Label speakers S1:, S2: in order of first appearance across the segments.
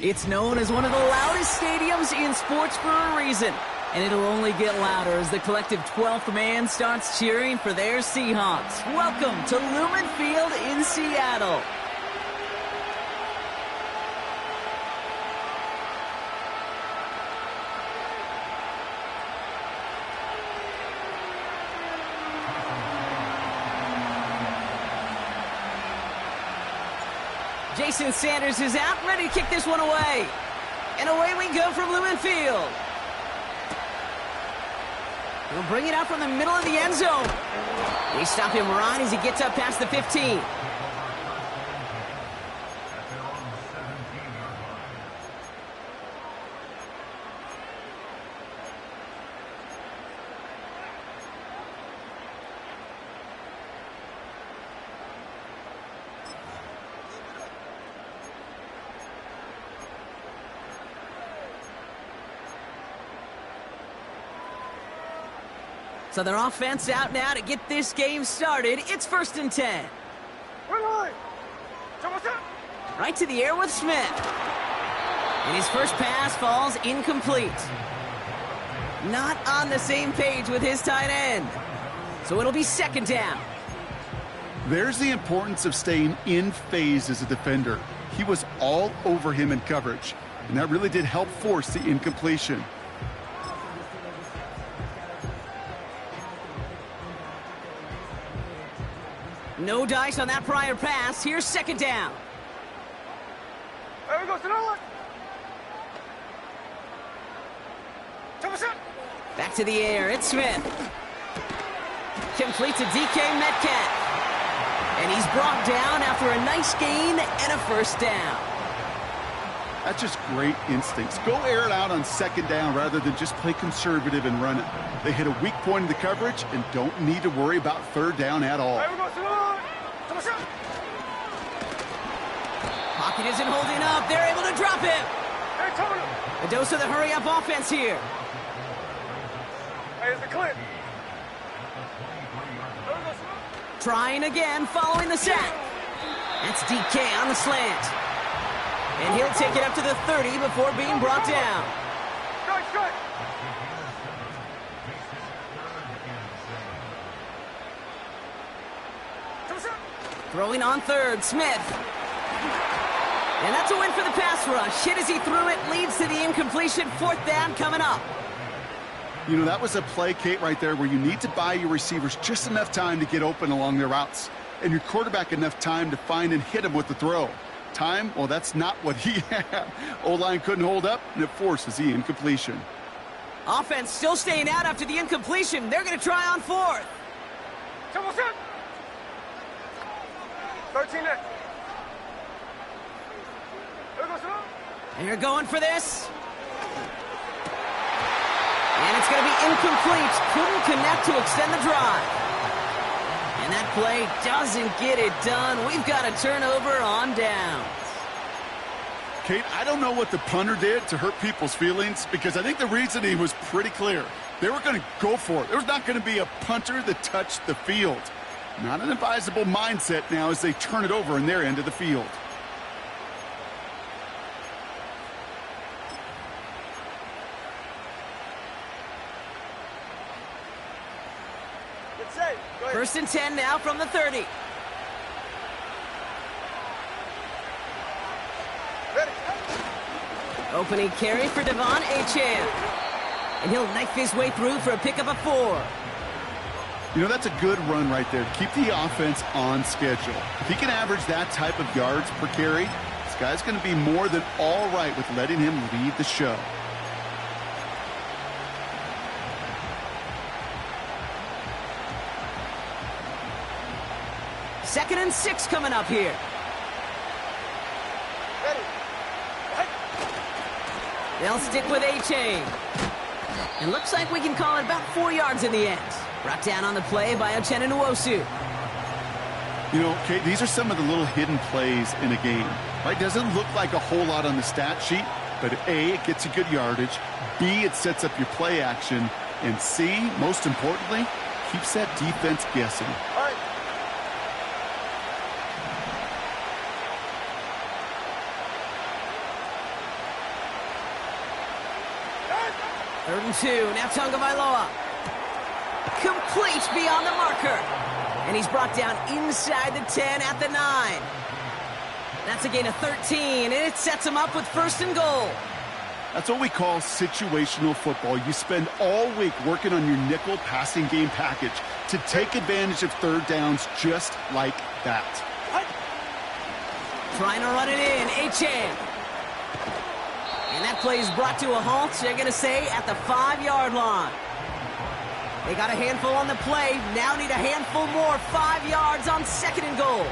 S1: It's known as one of the loudest stadiums in sports for a reason. And it'll only get louder as the collective 12th man starts cheering for their Seahawks. Welcome to Lumen Field in Seattle. Jason Sanders is out, ready to kick this one away. And away we go from Lumen Field. He'll bring it out from the middle of the end zone. They stop him right as he gets up past the 15. So their offense out now to get this game started. It's 1st and 10. Right to the air with Smith. And his first pass falls incomplete. Not on the same page with his tight end. So it'll be 2nd down.
S2: There's the importance of staying in phase as a defender. He was all over him in coverage, and that really did help force the incompletion.
S1: No dice on that prior pass. Here's 2nd down.
S3: There we go,
S1: Back to the air. It's Smith. Complete to DK Metcalf. And he's brought down after a nice gain and a 1st down.
S2: That's just great instincts. Go air it out on 2nd down rather than just play conservative and run it. They hit a weak point in the coverage and don't need to worry about 3rd down at all.
S1: Pocket isn't holding up. They're able to drop him. A dose of the hurry-up offense here.
S3: Here's the clip.
S1: Trying again, following the sack. That's DK on the slant. And he'll take it up to the 30 before being brought down.
S3: Strike.
S1: Throwing on 3rd, Smith. And that's a win for the pass rush. Hit as he threw it, leads to the incompletion. 4th down coming up.
S2: You know, that was a play, Kate, right there where you need to buy your receivers just enough time to get open along their routes. And your quarterback enough time to find and hit him with the throw. Time, well, that's not what he had. O-line couldn't hold up, and it forces the incompletion.
S1: Offense still staying out after the incompletion. They're going to try on 4th.
S3: 13 next.
S1: And you're going for this. And it's going to be incomplete. Couldn't connect to extend the drive. And that play doesn't get it done. We've got a turnover on downs.
S2: Kate, I don't know what the punter did to hurt people's feelings because I think the reasoning was pretty clear. They were going to go for it. There's not going to be a punter that touched the field. Not an advisable mindset now as they turn it over in their end of the field.
S1: First and 10 now from the 30. Opening carry for Devon Achane. And he'll knife his way through for a pickup of 4.
S2: You know, that's a good run right there. Keep the offense on schedule. If he can average that type of yards per carry, this guy's going to be more than all right with letting him lead the show.
S1: Second and 6 coming up here. They'll stick with Achane. It looks like we can call it about 4 yards in the end. Brought down on the play by Uchenna Nwosu.
S2: You know, Kate, these are some of the little hidden plays in a game. Right? Doesn't look like a whole lot on the stat sheet, but A, it gets you good yardage. B, it sets up your play action. And C, most importantly, keeps that defense guessing.
S3: All right.
S1: 3rd and 2. Now Tagovailoa. Complete beyond the marker. And he's brought down inside the 10 at the 9. That's a gain of 13, and it sets him up with 1st and goal.
S2: That's what we call situational football. You spend all week working on your nickel passing game package to take advantage of 3rd downs just like that.
S1: Trying to run it in, Achane. And that play is brought to a halt, they're going to say, at the 5-yard line. They got a handful on the play, now need a handful more, 5 yards on 2nd and goal.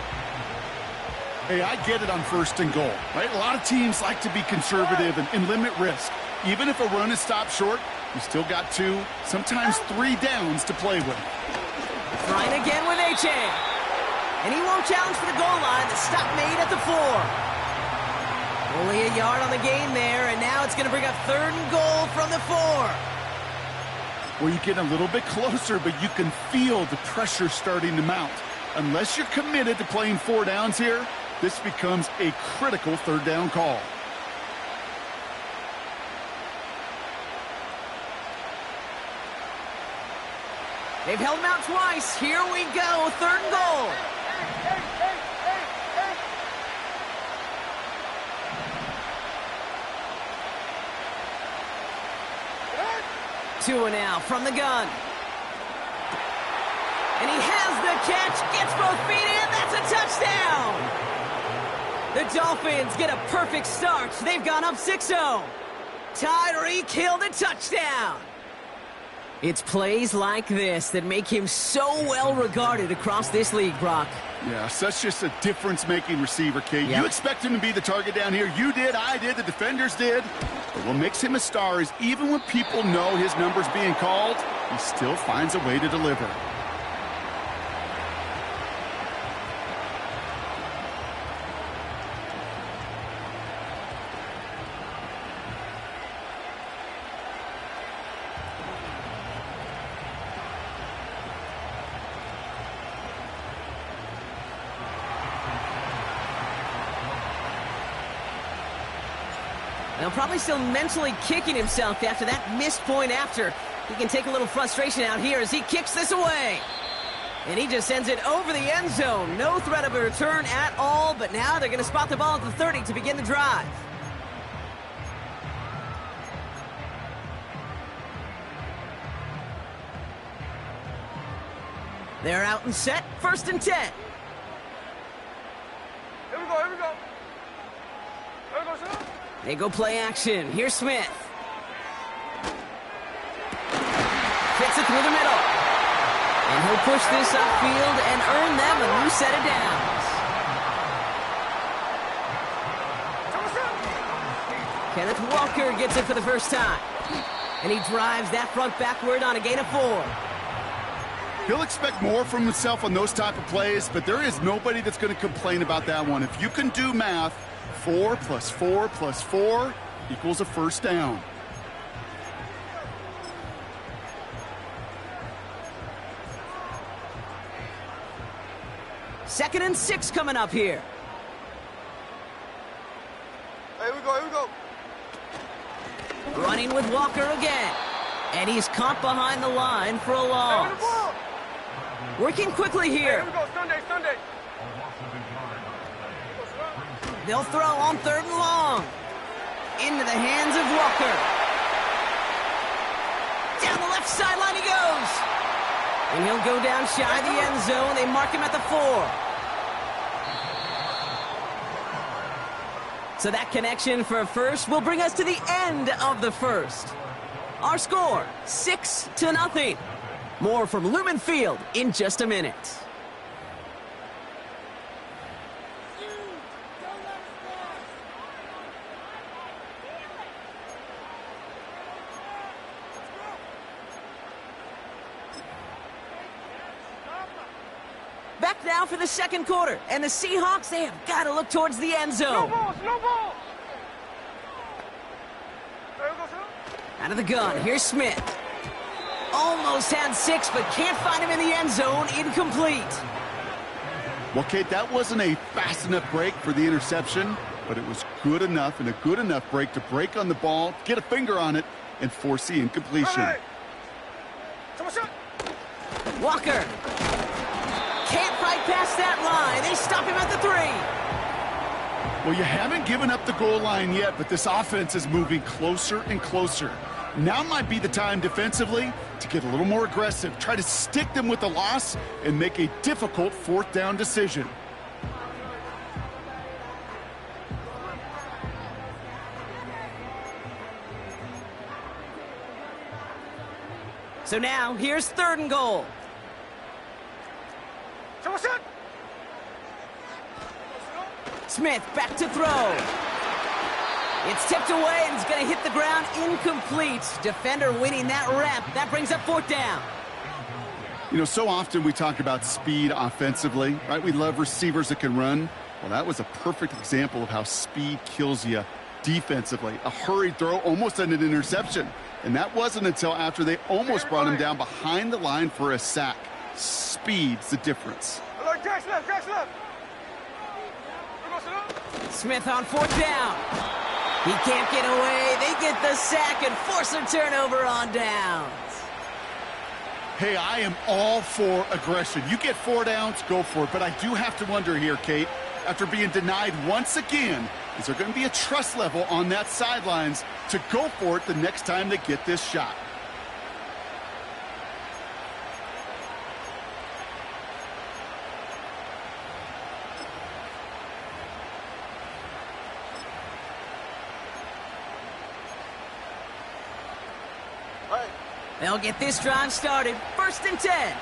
S2: Hey, I get it on 1st and goal, right? A lot of teams like to be conservative and limit risk. Even if a run is stopped short, you still got 2, sometimes 3 downs to play with.
S1: Trying again with Achane. And he won't challenge for the goal line. The stop made at the 4. Only a yard on the gain there, and now it's going to bring up 3rd and goal from the 4.
S2: Well, you get a little bit closer, but you can feel the pressure starting to mount. Unless you're committed to playing 4 downs here, this becomes a critical 3rd down call.
S1: They've held him out twice. Here we go, 3rd and goal. Tua now from the gun. And he has the catch, gets both feet in, that's a touchdown! The Dolphins get a perfect start. They've gone up 6-0. Tyreek Hill the touchdown. It's plays like this that make him so well regarded across this league, Brock.
S2: Yeah, such just a difference-making receiver, Kate.
S1: Yep.
S2: You expect him to be the target down here. You did, I did, the defenders did. But what makes him a star is even when people know his number's being called, he still finds a way to deliver.
S1: Now probably still mentally kicking himself after that missed point after. He can take a little frustration out here as he kicks this away. And he just sends it over the end zone. No threat of a return at all, but now they're going to spot the ball at the 30 to begin the drive. They're out and set, 1st and 10.
S3: Here we go, here we go. Here we go, sir.
S1: They go play action. Here's Smith. Fits it through the middle. And he'll push this upfield and earn them a new set of downs. Kenneth Walker gets it for the first time. And he drives that front backward on a gain of 4.
S2: He'll expect more from himself on those type of plays, but there is nobody that's going to complain about that one. If you can do math, 4 plus 4 plus 4 equals a 1st down.
S1: Second and 6 coming up here.
S3: Here we go, here we go.
S1: Running with Walker again. And he's caught behind the line for a
S3: Hey,
S1: loss.
S3: the ball.
S1: Working quickly
S3: Here
S1: here.
S3: we go, Sunday, Sunday.
S1: They'll throw on 3rd and long. Into the hands of Walker. Down the left sideline he goes. And he'll go down shy of the end zone. They mark him at the 4. So that connection for a first will bring us to the end of the first. Our score, 6-0. More from Lumen Field in just a minute. Back now for the 2nd quarter. And the Seahawks, they have got to look towards the end zone.
S3: Slow ball. Here we go, sir.
S1: Out of the gun, here's Smith. Almost had 6, but can't find him in the end zone. Incomplete.
S2: Well, Kate, that wasn't a fast enough break for the interception, but it was good enough and a good enough break to break on the ball, get a finger on it, and force the incompletion.
S1: Walker can't fight past that line. They stop him at the 3.
S2: Well, you haven't given up the goal line yet, but this offense is moving closer and closer. Now might be the time defensively to get a little more aggressive, try to stick them with the loss, and make a difficult 4th down decision.
S1: So now, here's 3rd and goal. Smith back to throw. It's tipped away, and it's going to hit the ground incomplete. Defender winning that rep. That brings up 4th down.
S2: You know, so often we talk about speed offensively, right? We love receivers that can run. Well, that was a perfect example of how speed kills you defensively. A hurried throw, almost an interception. And that wasn't until after they almost brought him down behind the line for a sack. Speed's the difference.
S1: Smith on 4th down. He can't get away. They get the sack and force a turnover on downs.
S2: Hey, I am all for aggression. You get 4 downs, go for it. But I do have to wonder here, Kate, after being denied once again, is there going to be a trust level on that sidelines to go for it the next time they get this shot?
S1: They'll get this drive started. 1st and 10.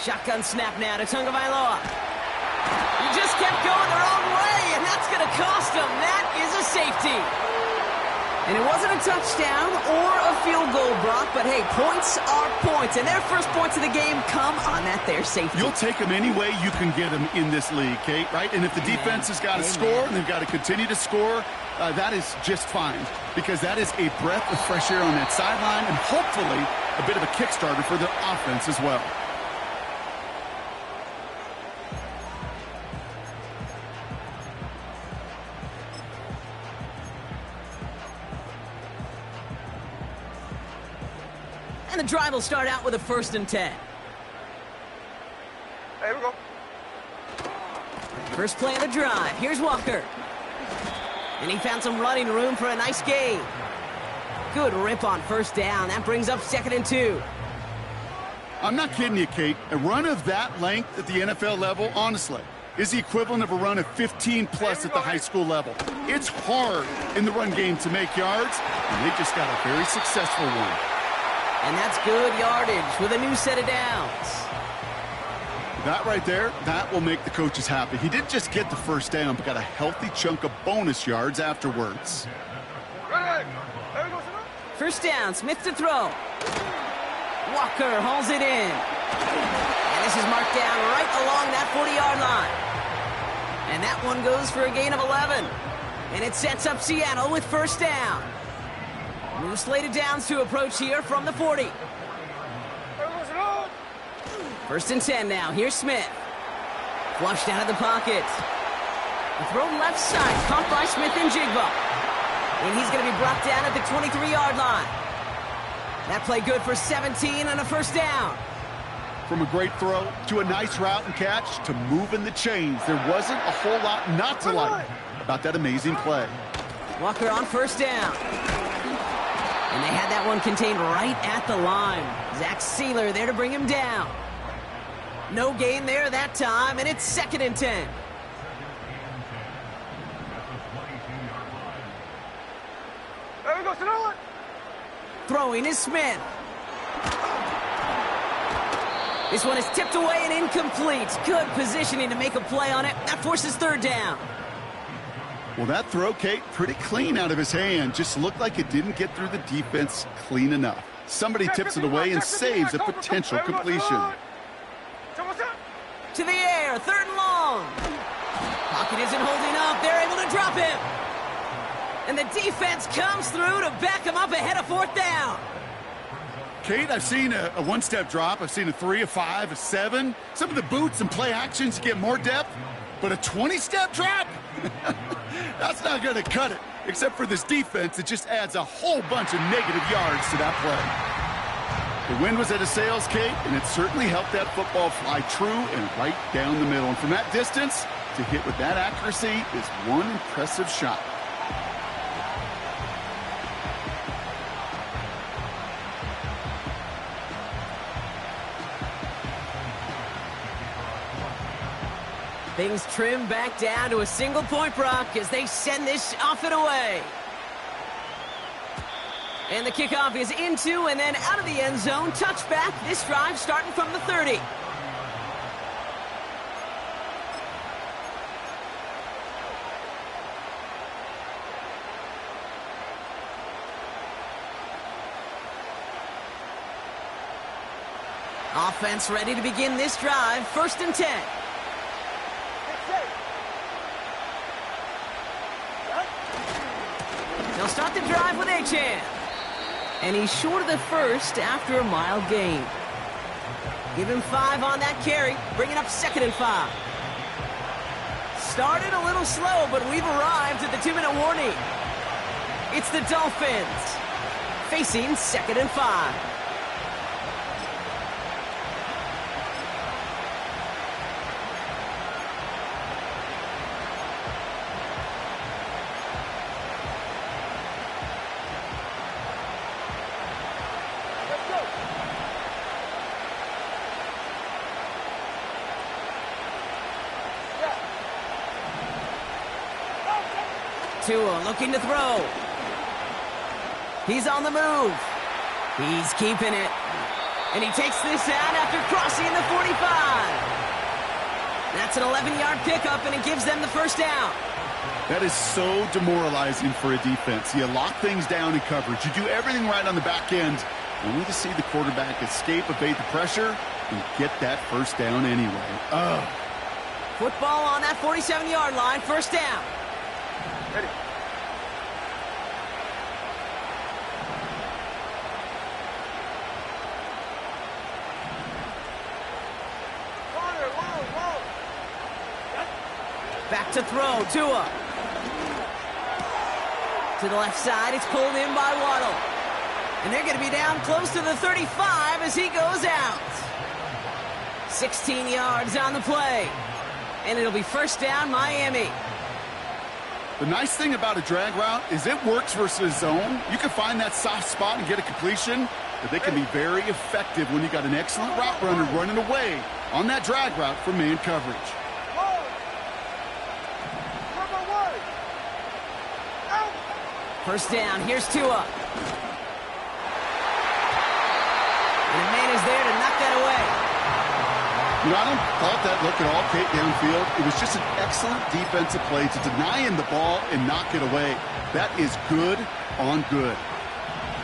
S1: Shotgun snap now to Tagovailoa. He just kept going the wrong way, and that's going to cost him. That is a safety. And it wasn't a touchdown or a field goal, Brock, but hey, points are points, and their first points of the game come on that there safety.
S2: You'll take them any way you can get them in this league, Kate, right? And if the defense has got to score and they've got to continue to score, that is just fine, because that is a breath of fresh air on that sideline and hopefully a bit of a kickstarter for their offense as well.
S1: And the drive will start out with a 1st and 10.
S3: Here we go.
S1: First play of the drive. Here's Walker. And he found some running room for a nice gain. Good rip on 1st down. That brings up 2nd and 2.
S2: I'm not kidding you, Kate. A run of that length at the NFL level, honestly, is the equivalent of a run of 15-plus at the high school level. It's hard in the run game to make yards, and they just got a very successful one.
S1: And that's good yardage with a new set of downs.
S2: That right there, that will make the coaches happy. He didn't just get the 1st down, but got a healthy chunk of bonus yards afterwards.
S1: 1st down, Smith to throw. Walker hauls it in. And this is marked down right along that 40-yard line. And that one goes for a gain of 11. And it sets up Seattle with 1st down. New slated downs to approach here from the 40. 1st and 10 now. Here's Smith. Flushed out of the pocket. The throw left side, caught by Smith and Jigba. And he's going to be brought down at the 23-yard line. That play good for 17 and a 1st down.
S2: From a great throw to a nice route and catch to moving the chains, there wasn't a whole lot not to like about that amazing play.
S1: Walker on 1st down. And they had that one contained right at the line. Zach Sealer there to bring him down. No gain there that time, and it's 2nd and 10. Throwing is Smith. This one is tipped away and incomplete. Good positioning to make a play on it. That forces 3rd down.
S2: Well, that throw, Kate, pretty clean out of his hand. Just looked like it didn't get through the defense clean enough. Somebody tips it away and saves a potential completion.
S1: To the air, 3rd and long. Pocket isn't holding up. They're able to drop him. And the defense comes through to back him up ahead of 4th down.
S2: Kate, I've seen a one-step drop. I've seen a 3, a 5, a 7. Some of the boots and play actions get more depth, but a 20-step drop? That's not going to cut it. Except for this defense, it just adds a whole bunch of negative yards to that play. The wind was at a sails, Kate, and it certainly helped that football fly true and right down the middle. And from that distance, to hit with that accuracy is one impressive shot.
S1: Things trim back down to a single point, Brock, as they send this off and away. And the kickoff is into and then out of the end zone. Touchback. This drive starting from the 30. Offense ready to begin this drive. 1st and 10. They'll start the drive with Achan. And he's short of the first after a mild gain. Give him 5 on that carry, bringing up 2nd and 5. Started a little slow, but we've arrived at the 2-minute warning. It's the Dolphins facing 2nd and 5. Tua looking to throw. He's on the move. He's keeping it. And he takes this out after crossing the 45. That's an 11-yard pickup, and it gives them the 1st down.
S2: That is so demoralizing for a defense. You lock things down in coverage. You do everything right on the back end, only to see the quarterback escape, evade the pressure, and get that 1st down anyway. Ugh.
S1: Football on that 47-yard line, 1st down.
S3: Ready.
S1: Back to throw, Tua. To the left side, it's pulled in by Waddle. And they're going to be down close to the 35 as he goes out. 16 yards on the play. And it'll be 1st down, Miami.
S2: The nice thing about a drag route is it works versus zone. You can find that soft spot and get a completion, but they can be very effective when you got an excellent route runner running away on that drag route from man coverage.
S1: 1st down, here's Tua. And the man is there to knock that away.
S2: You know, I don't fault that look at all, Kate, downfield. It was just an excellent defensive play to deny him the ball and knock it away. That is good on good.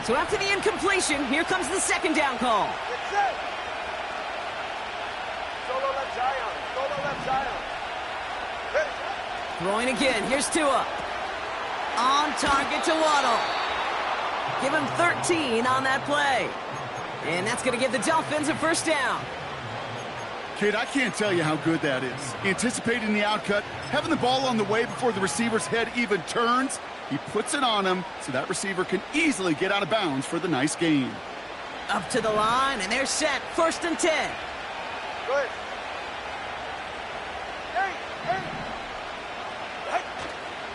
S1: So after the incompletion, here comes the 2nd down call.
S3: Solo left Zion. Solo left Zion.
S1: Throwing again, here's Tua. On target to Waddle. Give him 13 on that play. And that's going to give the Dolphins a 1st down.
S2: Kate, I can't tell you how good that is. Anticipating the outcut, having the ball on the way before the receiver's head even turns, he puts it on him so that receiver can easily get out of bounds for the nice gain.
S1: Up to the line, and they're set. 1st and 10.
S3: Good.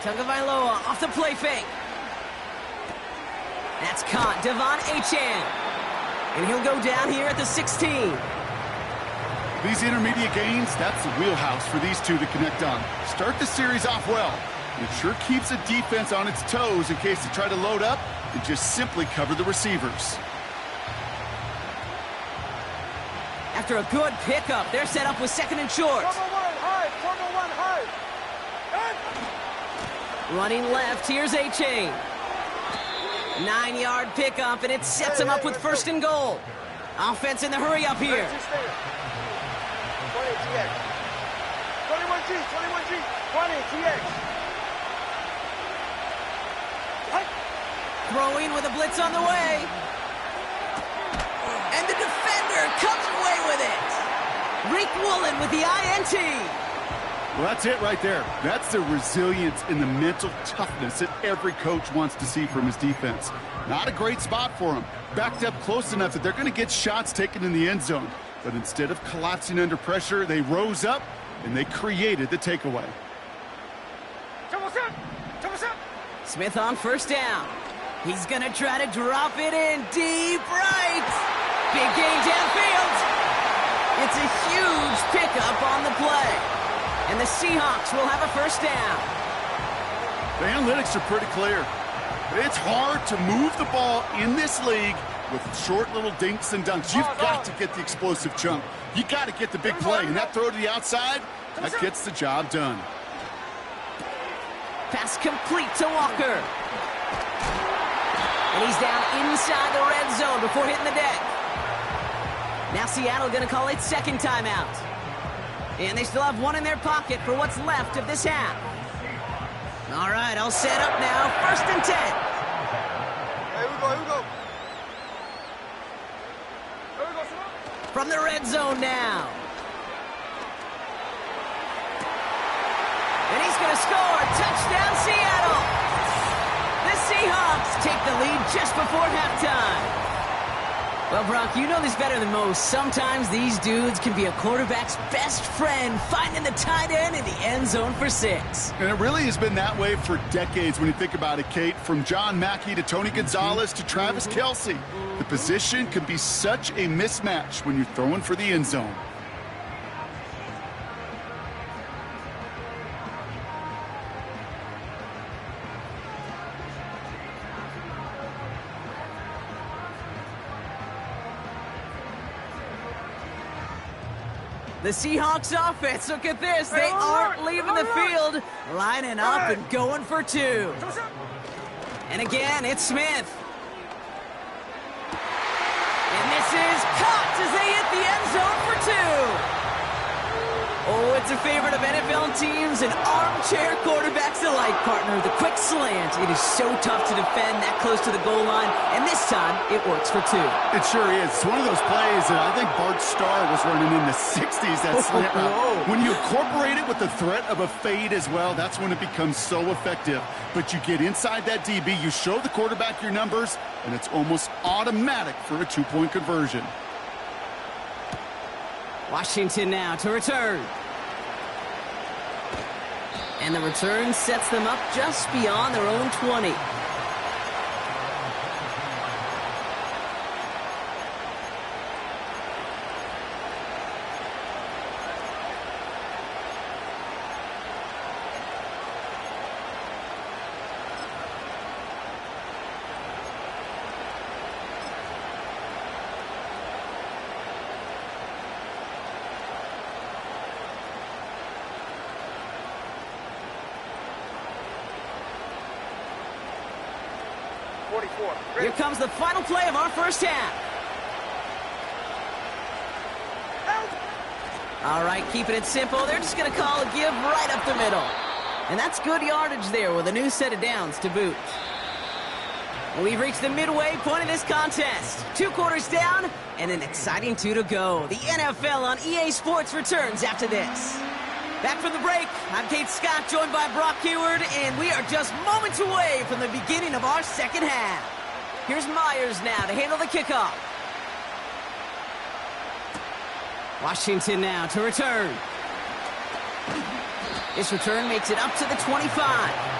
S1: Tagovailoa off the play fake. That's caught. Devon Achane. And he'll go down here at the 16.
S2: These intermediate gains, that's the wheelhouse for these two to connect on. Start the series off well. It sure keeps a defense on its toes in case they try to load up and just simply cover the receivers.
S1: After a good pickup, they're set up with 2nd and short.
S3: Corner one high.
S1: Running left, here's Achane. 9-yard pickup, and it sets him up with 1st and goal. Offense in the hurry up here.
S3: 20 TX. 21G, 21G. 20 TX.
S1: Throwing with a blitz on the way. And the defender comes away with it. Rick Woolen with the INT.
S2: Well, that's it right there. That's the resilience and the mental toughness that every coach wants to see from his defense. Not a great spot for him. Backed up close enough that they're going to get shots taken in the end zone. But instead of collapsing under pressure, they rose up and they created the takeaway.
S1: Smith on first down. He's going to try to drop it in deep right. Big gain downfield. It's a huge pickup on the play. And the Seahawks will have a first down.
S2: The analytics are pretty clear. It's hard to move the ball in this league with short little dinks and dunks. You've got to get the explosive chunk. You got to get the big play. And that throw to the outside, that gets the job done.
S1: Pass complete to Walker. And he's down inside the red zone before hitting the deck. Now Seattle going to call it second timeout. And they still have one in their pocket for what's left of this half. All right, all set up now. First and 10.
S3: Here we go.
S1: From the red zone now. And he's going to score. Touchdown, Seattle. The Seahawks take the lead just before halftime. Well, Brock, you know this better than most. Sometimes these dudes can be a quarterback's best friend, finding the tight end in the end zone for 6.
S2: And it really has been that way for decades when you think about it, Kate. From John Mackey to Tony Gonzalez to Travis Kelce. The position can be such a mismatch when you're throwing for the end zone.
S1: The Seahawks offense, look at this. They aren't leaving the field, lining up and going for 2. And again, it's Smith. And this is caught as they hit the end zone for 2. Oh, it's a favorite of NFL teams and armchair quarterbacks alike, partner. The quick slant. It is so tough to defend that close to the goal line, and this time it works for 2.
S2: It sure is. It's one of those plays that I think Bart Starr was running in the 60s, that slant route. When you incorporate it with the threat of a fade as well, that's when it becomes so effective. But you get inside that DB, you show the quarterback your numbers, and it's almost automatic for a 2-point conversion.
S1: Washington now to return. And the return sets them up just beyond their own 20. Here comes the final play of our first half. All right, keeping it simple. They're just going to call a give right up the middle. And that's good yardage there with a new set of downs to boot. And we've reached the midway point of this contest. 2 quarters down and an exciting 2 to go. The NFL on EA Sports returns after this. Back from the break, I'm Kate Scott, joined by Brock Hayward, and we are just moments away from the beginning of our second half. Here's Myers now to handle the kickoff. Washington now to return. This return makes it up to the 25.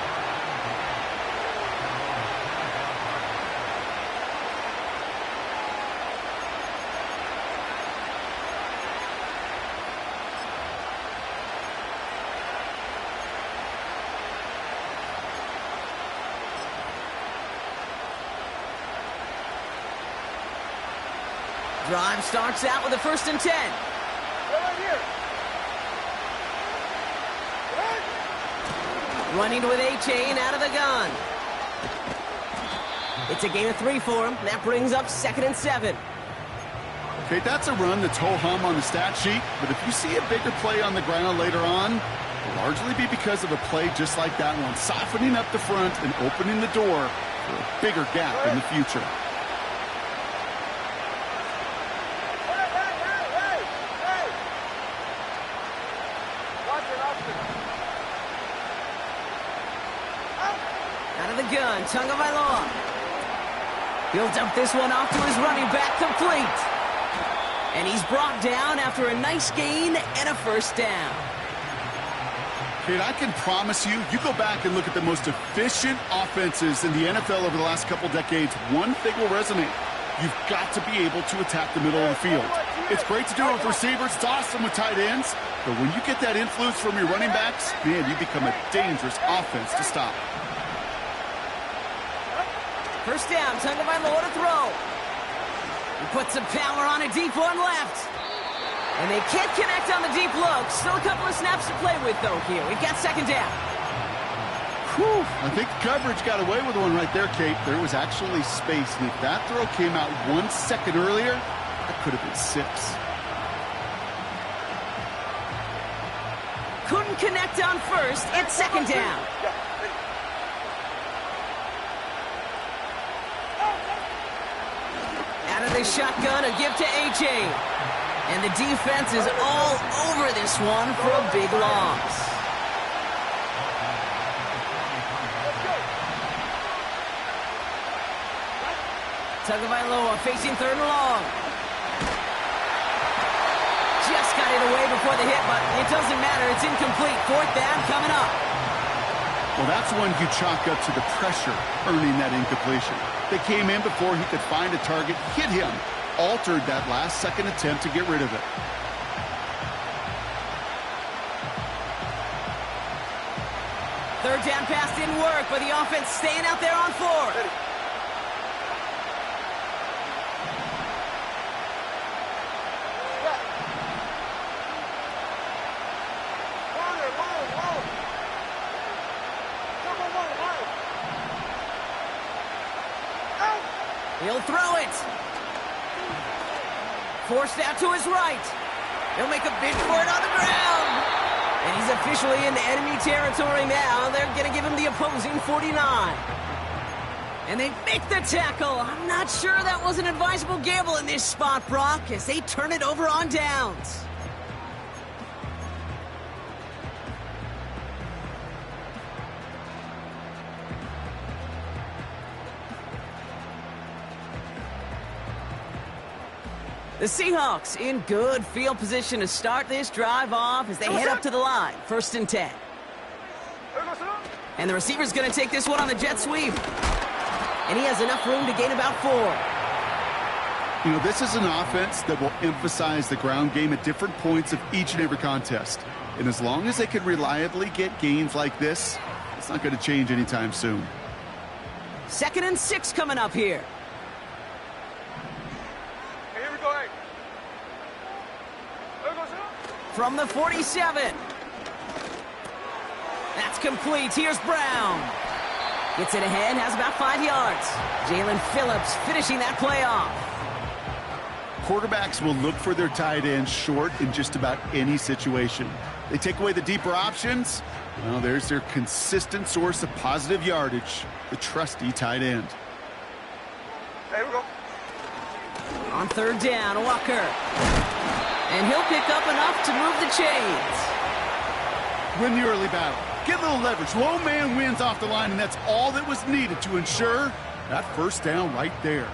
S1: Drive starts out with a 1st and 10. Running with A-Chain out of the gun. It's a gain of 3 for him. That brings up 2nd and 7.
S2: Okay, that's a run that's ho-hum on the stat sheet, but if you see a bigger play on the ground later on, it'll largely be because of a play just like that one, softening up the front and opening the door for a bigger gap in the future.
S1: Out of the gun, Tagovailoa. He'll dump this one off to his running back, complete. And he's brought down after a nice gain and a first down.
S2: Kate, I can promise you, you go back and look at the most efficient offenses in the NFL over the last couple decades, one thing will resonate. You've got to be able to attack the middle of the field. It's great to do it with receivers. It's awesome with tight ends. But when you get that influence from your running backs, man, you become a dangerous offense to stop.
S1: First down, Tagovailoa to throw. He puts some power on a deep one left. And they can't connect on the deep look. Still a couple of snaps to play with, though, here. We've got second down.
S2: Whew, I think coverage got away with one right there, Kate. There was actually space. And if that throw came out 1 second earlier, that could have been 6.
S1: Couldn't connect on first. It's second down. Out of the shotgun, a give to A.J. And the defense is all over this one for a big loss. Tagovailoa facing third and long. Just got it away before the hit, but it doesn't matter. It's incomplete. Fourth down coming up.
S2: Well, that's one you chalk up to the pressure earning that incompletion. They came in before he could find a target, hit him, altered that last-second attempt to get rid of it.
S1: Third down pass didn't work, but the offense staying out there on fourth. He'll throw it. Forced out to his right. He'll make a bid for it on the ground. And he's officially in enemy territory now. They're going to give him the opposing 49. And they make the tackle. I'm not sure that was an advisable gamble in this spot, Brock, as they turn it over on downs. The Seahawks in good field position to start this drive off as they head up to the line. 1st and 10. And the receiver's going to take this one on the jet sweep. And he has enough room to gain about 4.
S2: You know, this is an offense that will emphasize the ground game at different points of each and every contest. And as long as they can reliably get gains like this, it's not going to change anytime soon.
S1: 2nd and 6 coming up here. From the 47. That's complete. Here's Brown. Gets it ahead, has about 5 yards. Jalen Phillips finishing that play off.
S2: Quarterbacks will look for their tight end short in just about any situation. They take away the deeper options. Well, there's their consistent source of positive yardage, the trusty tight end.
S3: There we go.
S1: On 3rd down, Walker. And he'll pick up enough to move the chains.
S2: Win the early battle. Get a little leverage. Low man wins off the line, and that's all that was needed to ensure that first down right there.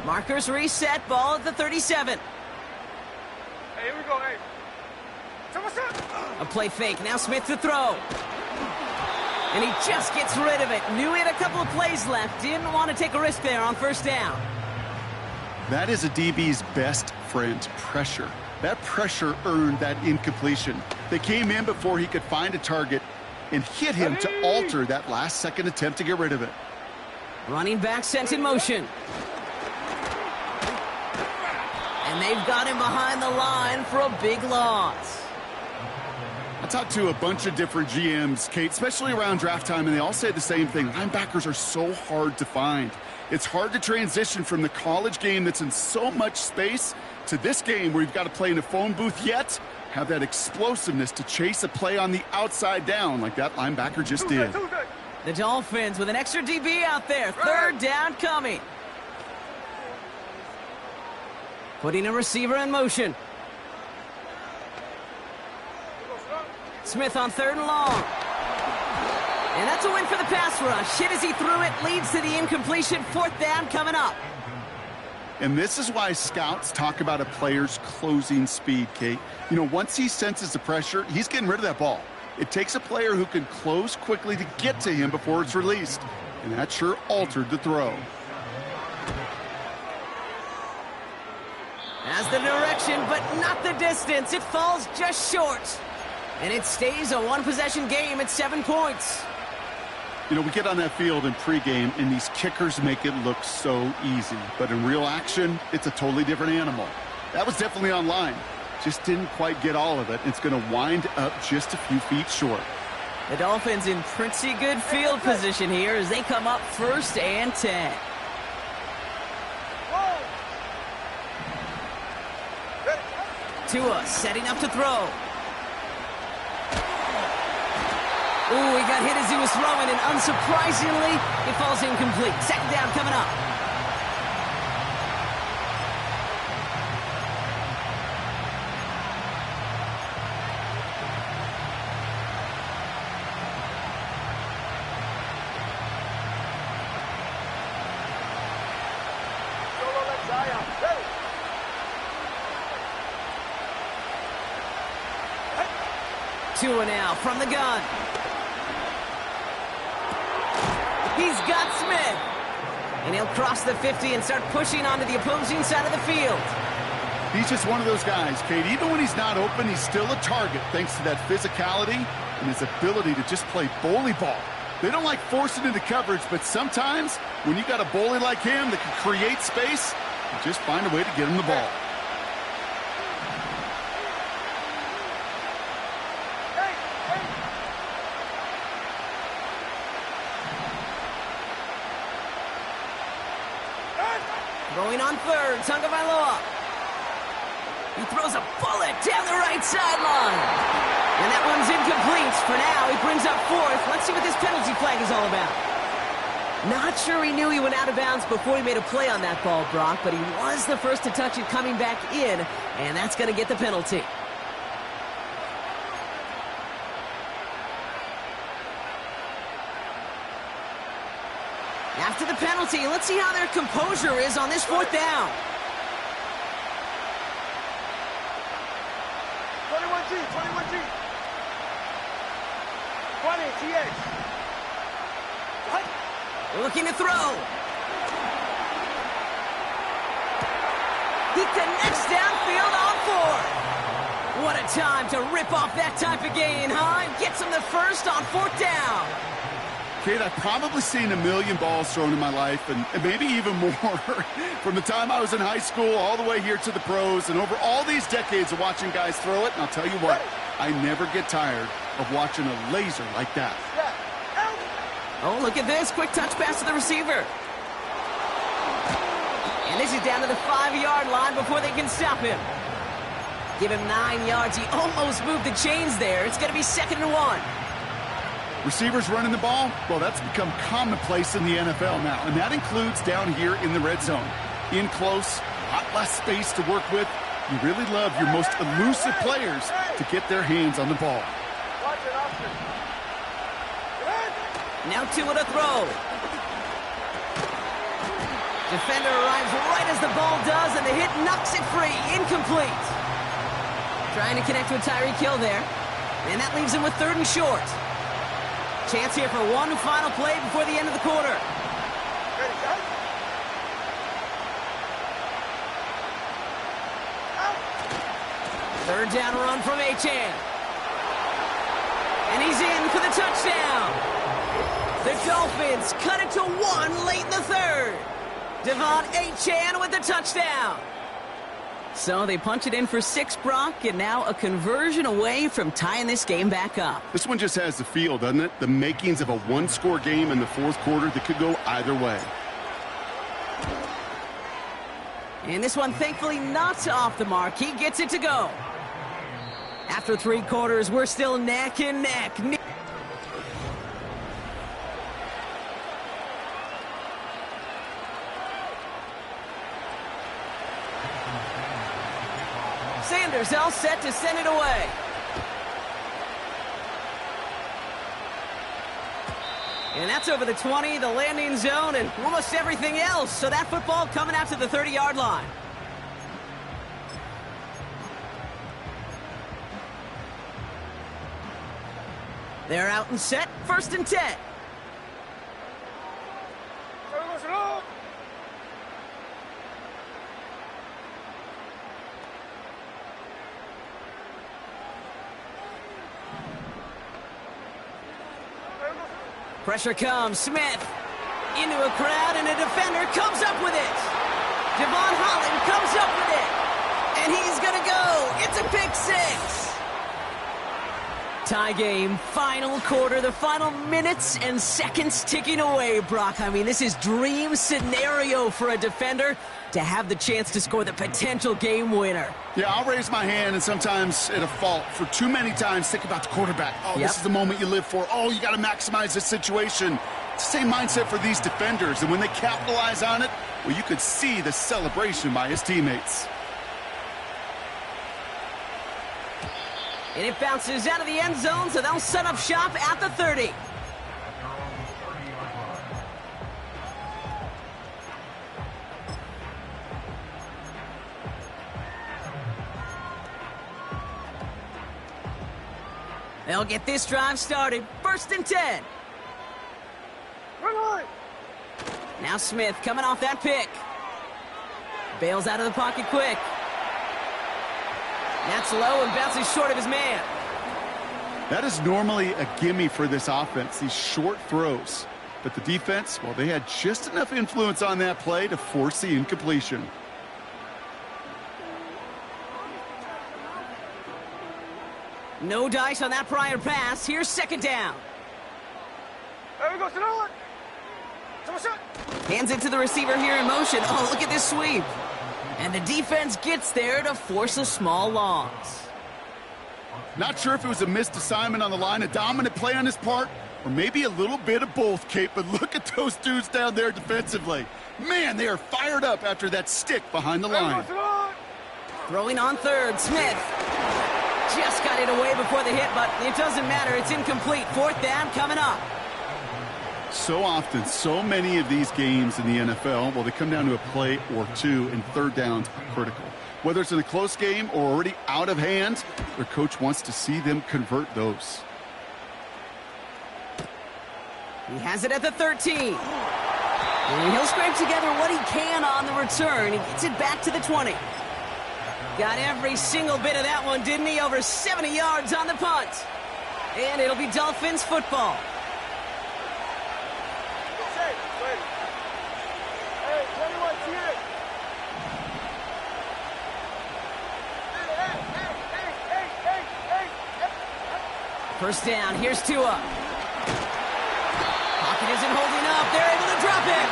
S1: Markers reset, ball at the 37.
S3: Hey, here we go, hey.
S1: A play fake, now Smith to throw. And he just gets rid of it. Knew he had a couple of plays left. Didn't want to take a risk there on 1st down.
S2: That is a DB's best friend, pressure. That pressure earned that incompletion. They came in before he could find a target and hit him to alter that last-second attempt to get rid of it.
S1: Running back sent in motion. And they've got him behind the line for a big loss.
S2: I talked to a bunch of different GMs, Kate, especially around draft time, and they all say the same thing. Linebackers are so hard to find. It's hard to transition from the college game that's in so much space to this game where you've got to play in a phone booth, yet have that explosiveness to chase a play on the outside down like that linebacker just did.
S1: The Dolphins with an extra DB out there. 3rd down coming. Putting a receiver in motion. Smith on 3rd and long. And that's a win for the pass rush. Hit as he threw it, leads to the incompletion. 4th down coming up.
S2: And this is why scouts talk about a player's closing speed, Kate. You know, once he senses the pressure, he's getting rid of that ball. It takes a player who can close quickly to get to him before it's released. And that sure altered the throw.
S1: Has the direction, but not the distance. It falls just short. And it stays a one-possession game at 7 points.
S2: You know, we get on that field in pregame, and these kickers make it look so easy. But in real action, it's a totally different animal. That was definitely on line. Just didn't quite get all of it. It's going to wind up just a few feet short.
S1: The Dolphins in pretty good field position here as they come up 1st and 10. Tua setting up to throw. Ooh, he got hit as he was throwing, and unsurprisingly, it falls incomplete. 2nd down coming up. Tua now from the gun. He's got Smith. And he'll cross the 50 and start pushing onto the opposing side of the field.
S2: He's just one of those guys, Kate. Even when he's not open, he's still a target thanks to that physicality and his ability to just play bully ball. They don't like forcing into coverage, but sometimes when you got a bully like him that can create space, you just find a way to get him the ball.
S1: Going on 3rd, Tagovailoa. He throws a bullet down the right sideline. And that one's incomplete. For now, he brings up 4th. Let's see what this penalty flag is all about. Not sure he knew he went out of bounds before he made a play on that ball, Brock, but he was the first to touch it coming back in, and that's going to get the penalty. After the penalty, let's see how their composure is on this 4th down.
S3: 21G, 21G. 20, TH.
S1: Looking to throw. He connects downfield on 4th. What a time to rip off that type of gain, huh? Gets him the first on 4th down.
S2: Kate, I've probably seen a million balls thrown in my life, and maybe even more. From the time I was in high school all the way here to the pros, and over all these decades of watching guys throw it, and I'll tell you what, I never get tired of watching a laser like that.
S1: Oh, look at this. Quick touch pass to the receiver. And this is down to the 5-yard line before they can stop him. Give him 9 yards. He almost moved the chains there. It's going to be 2nd and 1.
S2: Receivers running the ball, well, that's become commonplace in the NFL now, and that includes down here in the red zone. In close, a lot less space to work with. You really love your most elusive players to get their hands on the ball.
S1: Now Tua to throw. Defender arrives right as the ball does, and the hit knocks it free. Incomplete. Trying to connect with Tyreek Hill there, and that leaves him with 3rd and short. Chance here for one final play before the end of the quarter. Third down run from Achane. And he's in for the touchdown. The Dolphins cut it to 1 late in the 3rd. Devon Achane with the touchdown. So they punch it in for 6, Brock, and now a conversion away from tying this game back up.
S2: This one just has the feel, doesn't it? The makings of a one-score game in the 4th quarter that could go either way.
S1: And this one, thankfully, not off the mark. He gets it to go. After 3 quarters, we're still neck and neck. Sanders all set to send it away. And that's over the 20, the landing zone, and almost everything else. So that football coming out to the 30-yard line. They're out and set, 1st and 10. Pressure comes, Smith into a crowd, and a defender comes up with it. Devon Holland comes up with it, and he's gonna go. It's a pick 6. Tie game, final quarter, the final minutes and seconds ticking away, Brock. I mean, this is dream scenario for a defender to have the chance to score the potential game winner.
S2: Yeah, I'll raise my hand, and sometimes at a fault for too many times think about the quarterback. Oh, This is the moment you live for. Oh, you got to maximize this situation. It's the same mindset for these defenders, and when they capitalize on it, well, you could see the celebration by his teammates.
S1: And it bounces out of the end zone, so they'll set up shop at the 30. They'll get this drive started. 1st and 10. Now Smith coming off that pick. Bails out of the pocket quick. That's low and bounces short of his man.
S2: That is normally a gimme for this offense, these short throws. But the defense, well, they had just enough influence on that play to force the incompletion.
S1: No dice on that prior pass. Here's 2nd down. Hands it to the receiver here in motion. Oh, look at this sweep. And the defense gets there to force a small loss.
S2: Not sure if it was a missed assignment on the line, a dominant play on his part, or maybe a little bit of both, Kate, but look at those dudes down there defensively. Man, they are fired up after that stick behind the line.
S1: Throwing on 3rd, Smith. Just got it away before the hit, but it doesn't matter. It's incomplete. 4th down coming up.
S2: So often, so many of these games in the NFL, well, they come down to a play or two, and 3rd downs are critical. Whether it's in a close game or already out of hand, their coach wants to see them convert those.
S1: He has it at the 13. And he'll scrape together what he can on the return. He gets it back to the 20. Got every single bit of that one, didn't he? Over 70 yards on the punt. And it'll be Dolphins football. First down, here's Tua. Pocket isn't holding up. They're able to drop it.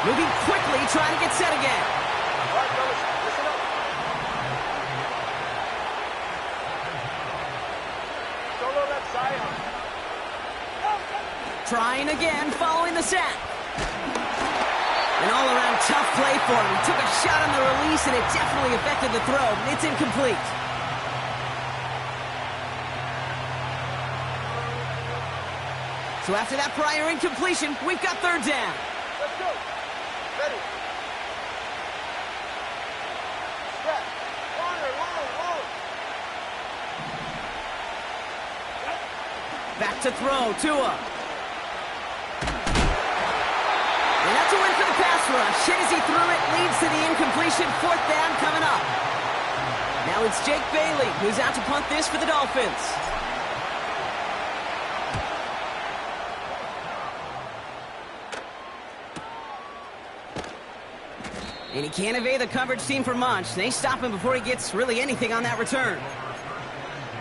S1: Moving quickly, trying to get set again.
S3: All right, fellas, listen up. Solo that Zion.
S1: Trying again, following the sack. An all-around tough play for him. He took a shot on the release, and it definitely affected the throw. It's incomplete. So after that prior incompletion, we've got 3rd down.
S3: Let's go. Ready. Step. Longer, long.
S1: Back to throw, Tua. And that's a win for the pass rush. Hit as he threw it, leads to the incompletion. 4th down coming up. Now it's Jake Bailey, who's out to punt this for the Dolphins. And he can't evade the coverage team for much. They stop him before he gets really anything on that return.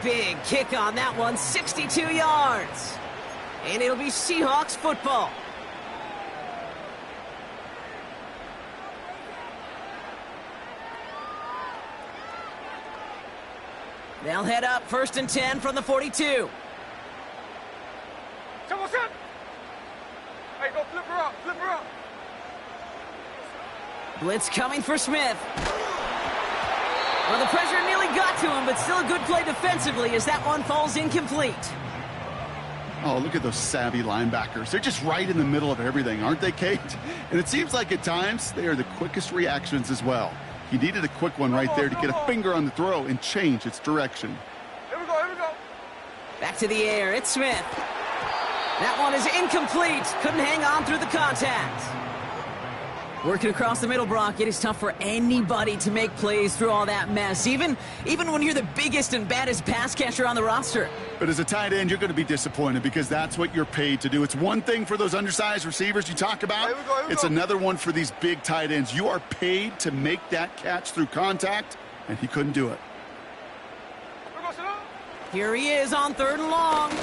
S1: Big kick on that one, 62 yards. And it'll be Seahawks football. They'll head up 1st and 10 from the 42.
S3: Come on, son. Hey, go flip her up.
S1: Blitz coming for Smith. Well, the pressure nearly got to him, but still a good play defensively as that one falls incomplete.
S2: Oh, look at those savvy linebackers. They're just right in the middle of everything, aren't they, Kate? And it seems like at times they are the quickest reactions as well. He needed a quick one right there to get a finger on the throw and change its direction.
S3: Here we go, here we go.
S1: Back to the air, it's Smith. That one is incomplete. Couldn't hang on through the contact. Working across the middle, Brock, it is tough for anybody to make plays through all that mess, even when you're the biggest and baddest pass catcher on the roster.
S2: But as a tight end, you're going to be disappointed because that's what you're paid to do. It's one thing for those undersized receivers you talk about.
S3: Here we go.
S2: It's another one for these big tight ends. You are paid to make that catch through contact, and he couldn't do it.
S3: Here we go, sit up.
S1: Here he is on 3rd and long. And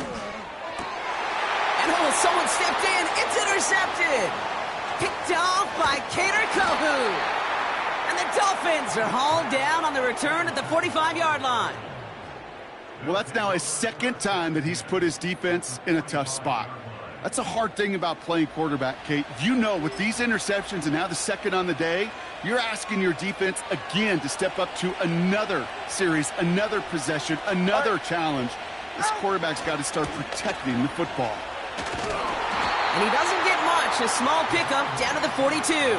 S1: oh, someone stepped in. It's intercepted. Picked off by Gtowncapp. And the Dolphins are hauled down on the return at the 45-yard line.
S2: Well, that's now his 2nd time that he's put his defense in a tough spot. That's a hard thing about playing quarterback, Kate. You know, with these interceptions and now the 2nd on the day, you're asking your defense again to step up to another series, another possession, another challenge. This quarterback's got to start protecting the football.
S1: And he doesn't get much. A small pickup down to the 42.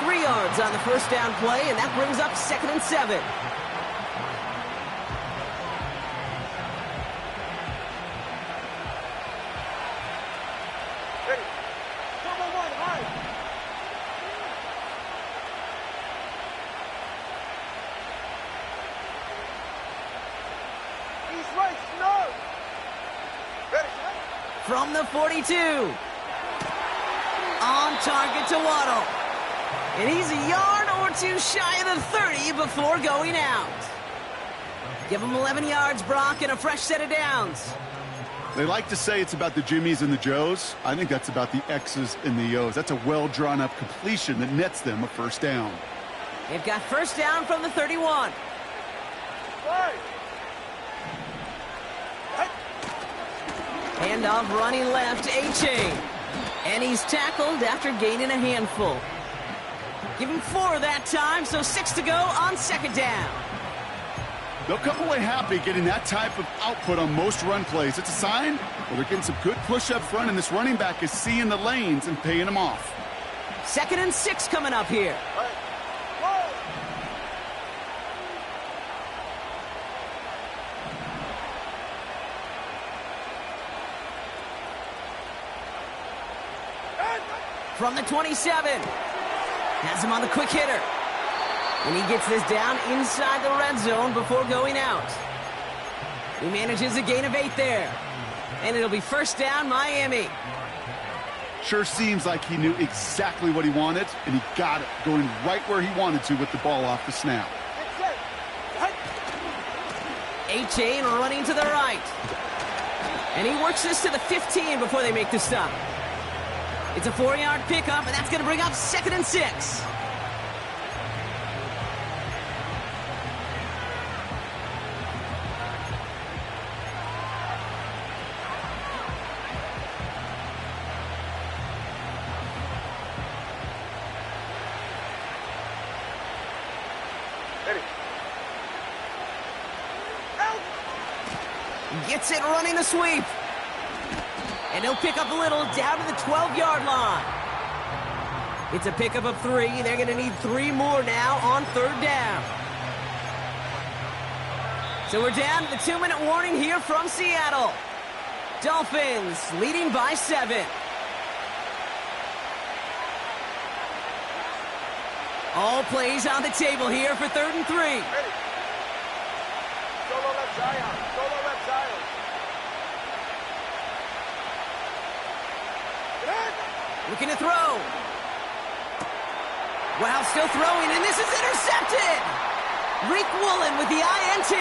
S1: 3 yards on the first down play, and that brings up 2nd and 7.
S3: Ready. 4-1-1, high. East right, snow. Ready.
S1: From the 42. On target to Waddle. And he's a yard or two shy of the 30 before going out. Give him 11 yards, Brock, and a fresh set of downs.
S2: They like to say it's about the Jimmies and the Joes. I think that's about the X's and the O's. That's a well-drawn-up completion that nets them a 1st down.
S1: They've got 1st down from the 31.
S3: Right.
S1: Handoff running left, A-Chain. And he's tackled after gaining a handful. Give him 4 that time, so 6 to go on 2nd down.
S2: They'll come away happy getting that type of output on most run plays. It's a sign well, they're getting some good push up front, and this running back is seeing the lanes and paying them off.
S1: 2nd and 6 coming up here.
S3: Right. Whoa.
S1: From the 27. Has him on the quick hitter. And he gets this down inside the red zone before going out. He manages a gain of 8 there. And it'll be 1st down, Miami.
S2: Sure seems like he knew exactly what he wanted, and he got it, going right where he wanted to with the ball off the snap.
S1: A-Chain running to the right. And he works this to the 15 before they make the stop. It's a 4-yard pickup, and that's going to bring up 2nd and 6.
S3: Ready. Out.
S1: Gets it running the sweep. And he'll pick up a little down to the 12-yard line. It's a pickup of 3. They're going to need 3 more now on 3rd down. So we're down to the 2-minute warning here from Seattle. Dolphins leading by 7. All plays on the table here for 3rd and 3.
S3: Ready. Solo left Zion. Solo left Zion.
S1: Looking to throw. Wow, still throwing, and this is intercepted. Reek Woolen with the INT.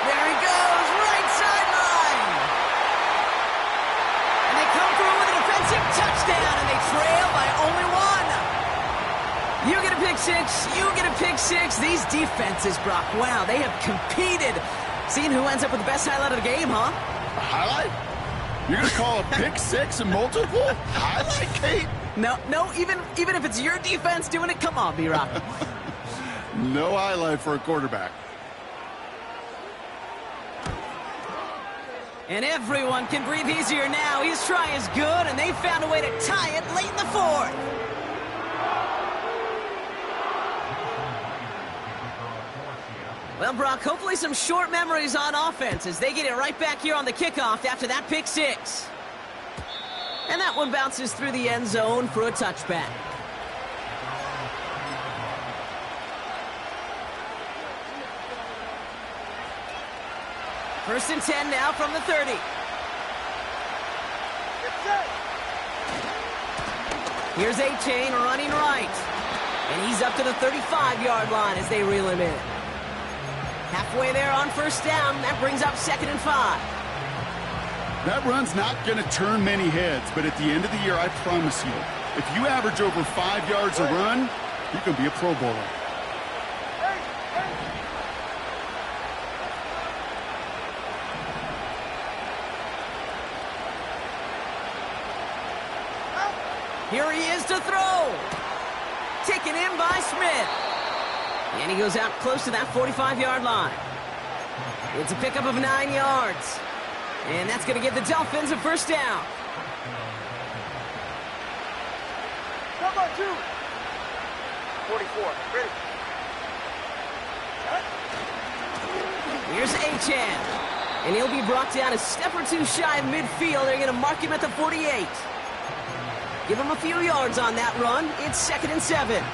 S1: There he goes, right sideline. And they come through with a defensive touchdown, and they trail by only 1. You get a pick 6, you get a pick 6. These defenses, Brock, wow, they have competed. Seeing who ends up with the best highlight of the game, huh?
S2: A highlight? You're going to call a pick 6 and multiple? Highlight, Kate?
S1: No, even if it's your defense doing it, come on, B-Rock.
S2: No highlight for a quarterback.
S1: And everyone can breathe easier now. His try is good, and they found a way to tie it late in the fourth. Well, Brock, hopefully some short memories on offense as they get it right back here on the kickoff after that pick six. And that one bounces through the end zone for a touchback. First and 10 now from the 30. Here's A-Chain running right. And he's up to the 35-yard line as they reel him in. Halfway there on first down. That brings up 2nd and 5.
S2: That run's not going to turn many heads, but at the end of the year, I promise you, if you average over 5 yards a run, you can be a Pro Bowler.
S1: Here he is to throw. Taken in by Smith. And he goes out close to that 45-yard line. It's a pickup of 9 yards. And that's going to give the Dolphins a first down.
S3: Come on, 2. 44. Ready.
S1: Here's Achan. And he'll be brought down a step or two shy of midfield. They're going to mark him at the 48. Give him a few yards on that run. It's 2nd and 7.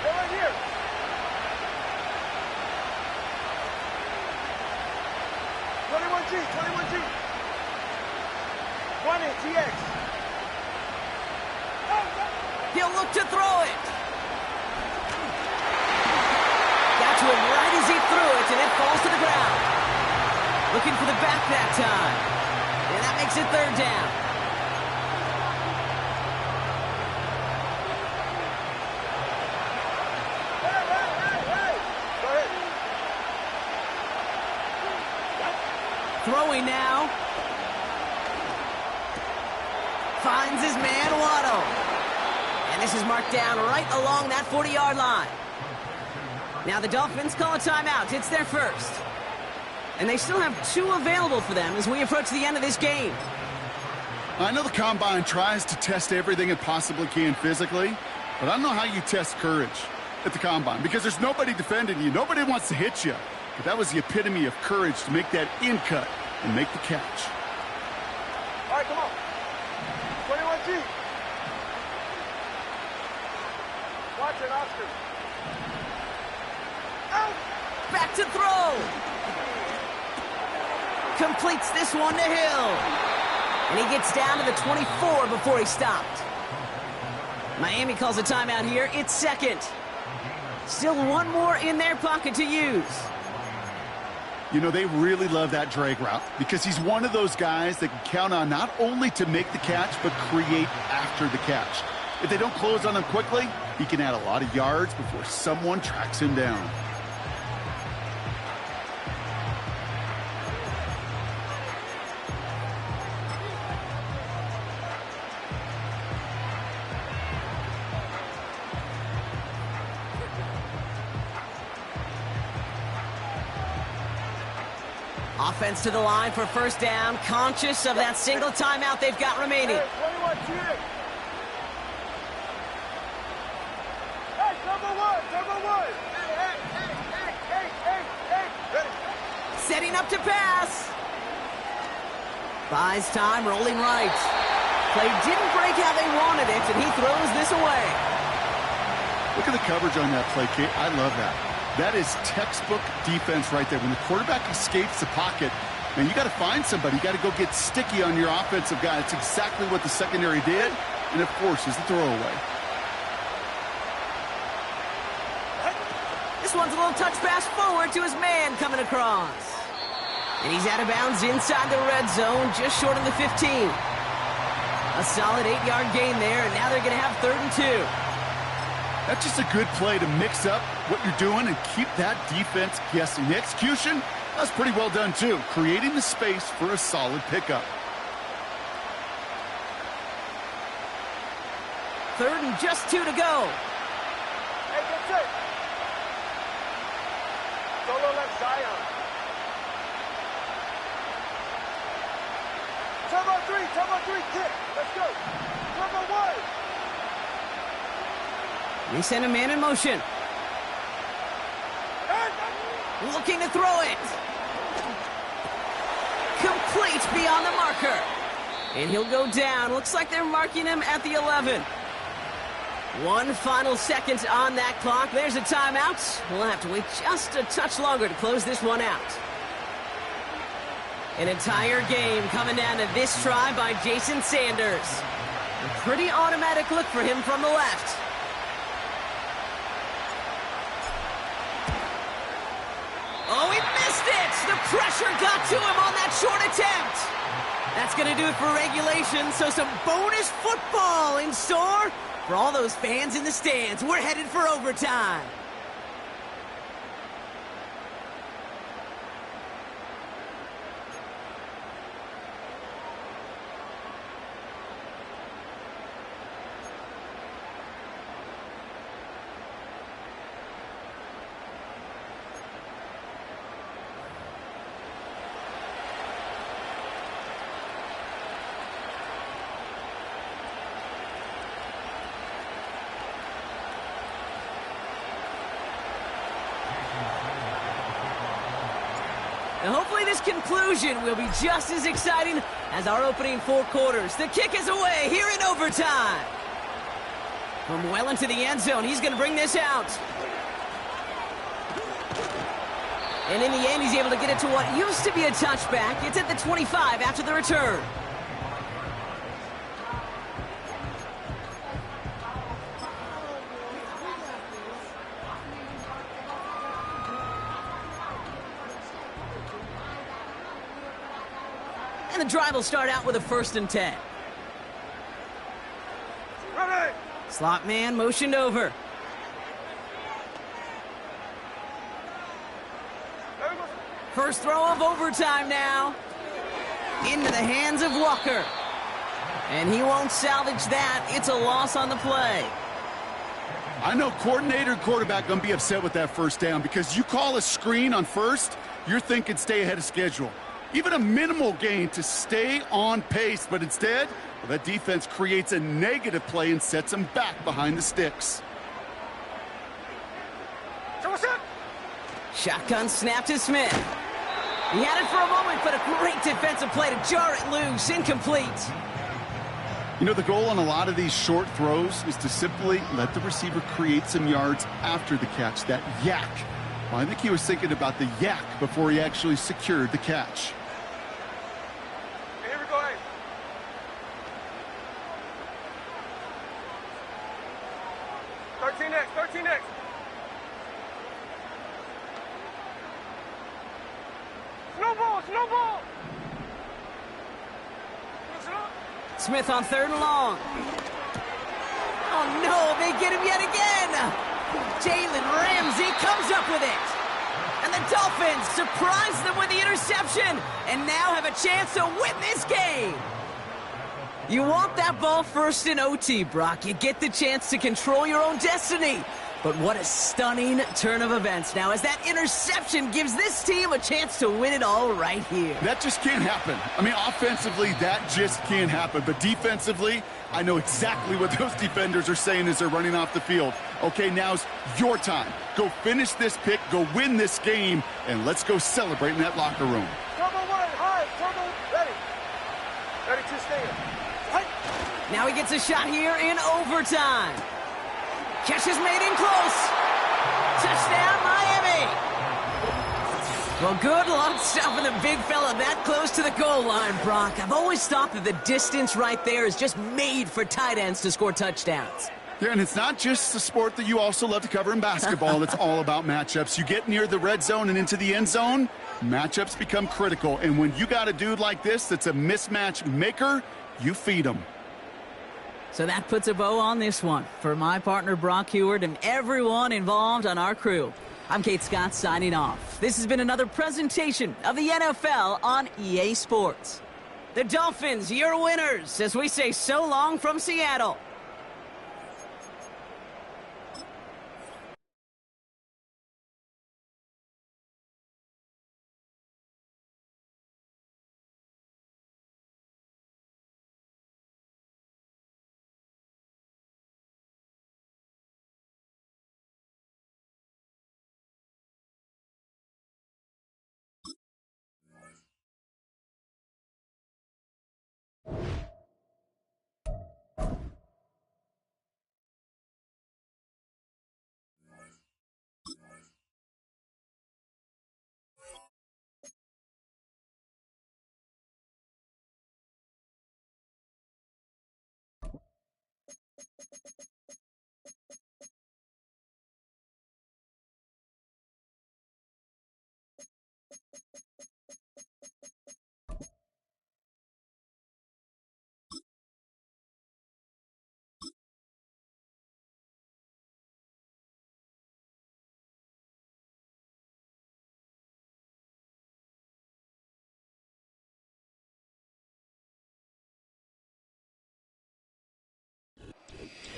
S3: Go right here. 21G, 21G. 20, TX.
S1: He'll look to throw it. Got to him right as he threw it, and it falls to the ground. Looking for the back that time. And that makes it 3rd down.
S3: Hey. Go ahead.
S1: Throwing now. Finds his man, Waddle. And this is marked down right along that 40-yard line. Now the Dolphins call a timeout. It's their first. And they still have 2 available for them as we approach the end of this game.
S2: I know the Combine tries to test everything it possibly can physically, but I don't know how you test courage at the Combine because there's nobody defending you. Nobody wants to hit you. But that was the epitome of courage to make that in cut and make the catch.
S3: All right, come on. 21G. Watch it, Oscar. Out.
S1: Back to throw. Completes this one to Hill. And he gets down to the 24 before he stopped. Miami calls a timeout here. It's 2nd. Still 1 more in their pocket to use.
S2: You know, they really love that drag route because he's one of those guys that can count on not only to make the catch, but create after the catch. If they don't close on him quickly, he can add a lot of yards before someone tracks him down.
S1: Offense to the line for first down, conscious of that single timeout they've got remaining.
S3: Hey, 21G. Hey, number one. Hey. Ready.
S1: Setting up to pass. Buys time, rolling right. Play didn't break how they wanted it, and he throws this away.
S2: Look at the coverage on that play, Kate. I love that. That is textbook defense right there. When the quarterback escapes the pocket, man, you got to find somebody. You got to go get sticky on your offensive guy. It's exactly what the secondary did, and of course, is the throwaway.
S1: This one's a little touch pass forward to his man coming across. And he's out of bounds inside the red zone, just short of the 15. A solid 8-yard gain there, and now they're going to have 3rd and 2.
S2: That's just a good play to mix up what you're doing and keep that defense guessing. The execution, that's pretty well done too, creating the space for a solid pickup.
S1: 3rd and just 2 to go.
S3: Hey, get set. Solo left Zion. Turbo 3, kick. Let's go. Turbo 1.
S1: They send a man in motion. Looking to throw it. Complete beyond the marker. And he'll go down. Looks like they're marking him at the 11. 1 final second on that clock. There's a timeout. We'll have to wait just a touch longer to close this one out. An entire game coming down to this try by Jason Sanders. A pretty automatic look for him from the left. Oh, he missed it! The pressure got to him on that short attempt. That's going to do it for regulation, so some bonus football in store for all those fans in the stands. We're headed for overtime. And hopefully this conclusion will be just as exciting as our opening 4 quarters. The kick is away here in overtime. From well into the end zone, he's going to bring this out. And in the end, he's able to get it to what used to be a touchback. It's at the 25 after the return. And the drive will start out with a 1st and 10.
S3: Ready.
S1: Slot man motioned over. First throw of overtime now. Into the hands of Walker. And he won't salvage that. It's a loss on the play.
S2: I know coordinator and quarterback going to be upset with that 1st down because you call a screen on 1st, you're thinking stay ahead of schedule. Even a minimal gain to stay on pace, but instead, well, that defense creates a negative play and sets them back behind the sticks.
S1: Shotgun snap to Smith. He had it for a moment, but a great defensive play to jar it loose. Incomplete.
S2: You know, the goal on a lot of these short throws is to simply let the receiver create some yards after the catch, that yak. Well, I think he was thinking about the yak before he actually secured the catch.
S3: Here we go, hey. Thirteen next. Snowball.
S1: Smith on 3rd and long. Oh, no, they get him yet again. Jalen Ramsey comes up with it. And the Dolphins surprise them with the interception and now have a chance to win this game. You want that ball first in OT, Brock. You get the chance to control your own destiny. But what a stunning turn of events now as that interception gives this team a chance to win it all right here.
S2: That just can't happen. I mean, offensively, that just can't happen. But defensively, I know exactly what those defenders are saying as they're running off the field. Okay, now's your time. Go finish this pick, go win this game, and let's go celebrate in that locker room.
S3: Turbo 1, high, turbo, ready to stand. Right.
S1: Now he gets a shot here in overtime. Catch is made in close. Touchdown, Miami. Well, good luck stopping the big fella that close to the goal line, Brock. I've always thought that the distance right there is just made for tight ends to score touchdowns.
S2: Yeah, and it's not just the sport that you also love to cover in basketball. It's all about matchups. You get near the red zone and into the end zone, matchups become critical. And when you got a dude like this that's a mismatch maker, you feed him.
S1: So that puts a bow on this one. For my partner, Brock Heward, and everyone involved on our crew, I'm Kate Scott signing off. This has been another presentation of the NFL on EA Sports. The Dolphins, your winners, as we say so long from Seattle.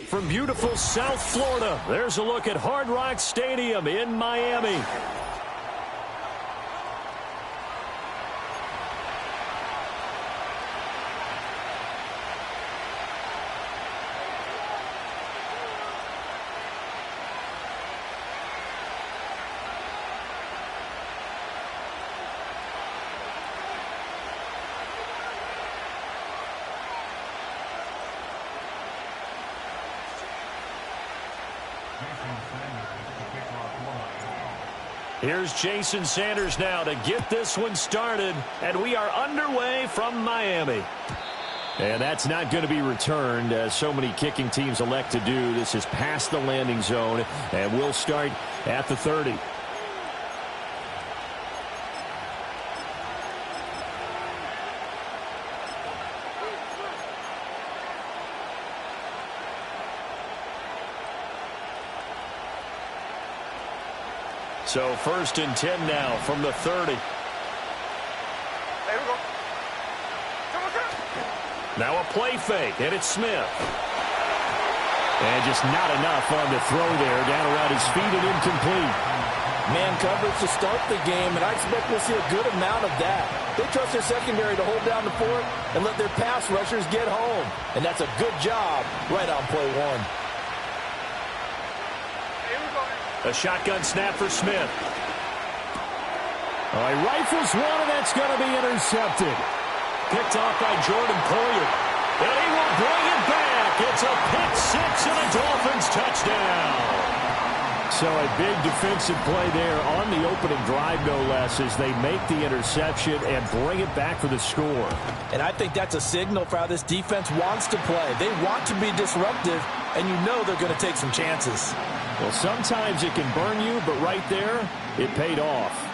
S4: From beautiful South Florida, there's a look at Hard Rock Stadium in Miami. Here's Jason Sanders now to get this one started, and we are underway from Miami. And that's not going to be returned, as so many kicking teams elect to do. This is past the landing zone, and we'll start at the 30. So 1st and 10 now from the 30.
S3: There we go. Come on.
S4: Now a play fake, and it's Smith. And just not enough on the throw there, down around his feet and incomplete.
S5: Man coverage to start the game, and I expect we'll see a good amount of that. They trust their secondary to hold down the fort and let their pass rushers get home. And that's a good job right on play one.
S4: A shotgun snap for Smith. He rifles one, and that's going to be intercepted. Picked off by Jordan Poyer. And he will bring it back. It's a pick six and a Dolphins touchdown. So a big defensive play there on the opening drive, no less, as they make the interception and bring it back for the score.
S5: And I think that's a signal for how this defense wants to play. They want to be disruptive, and you know they're going to take some chances.
S4: Well, sometimes it can burn you, but right there, it paid off.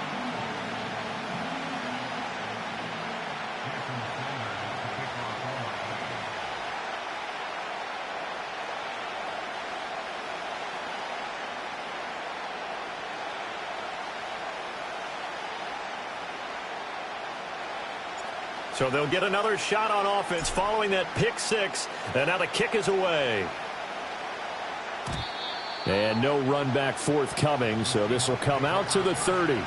S4: So they'll get another shot on offense following that pick six, and now the kick is away. And no run back forthcoming, so this will come out to the 30.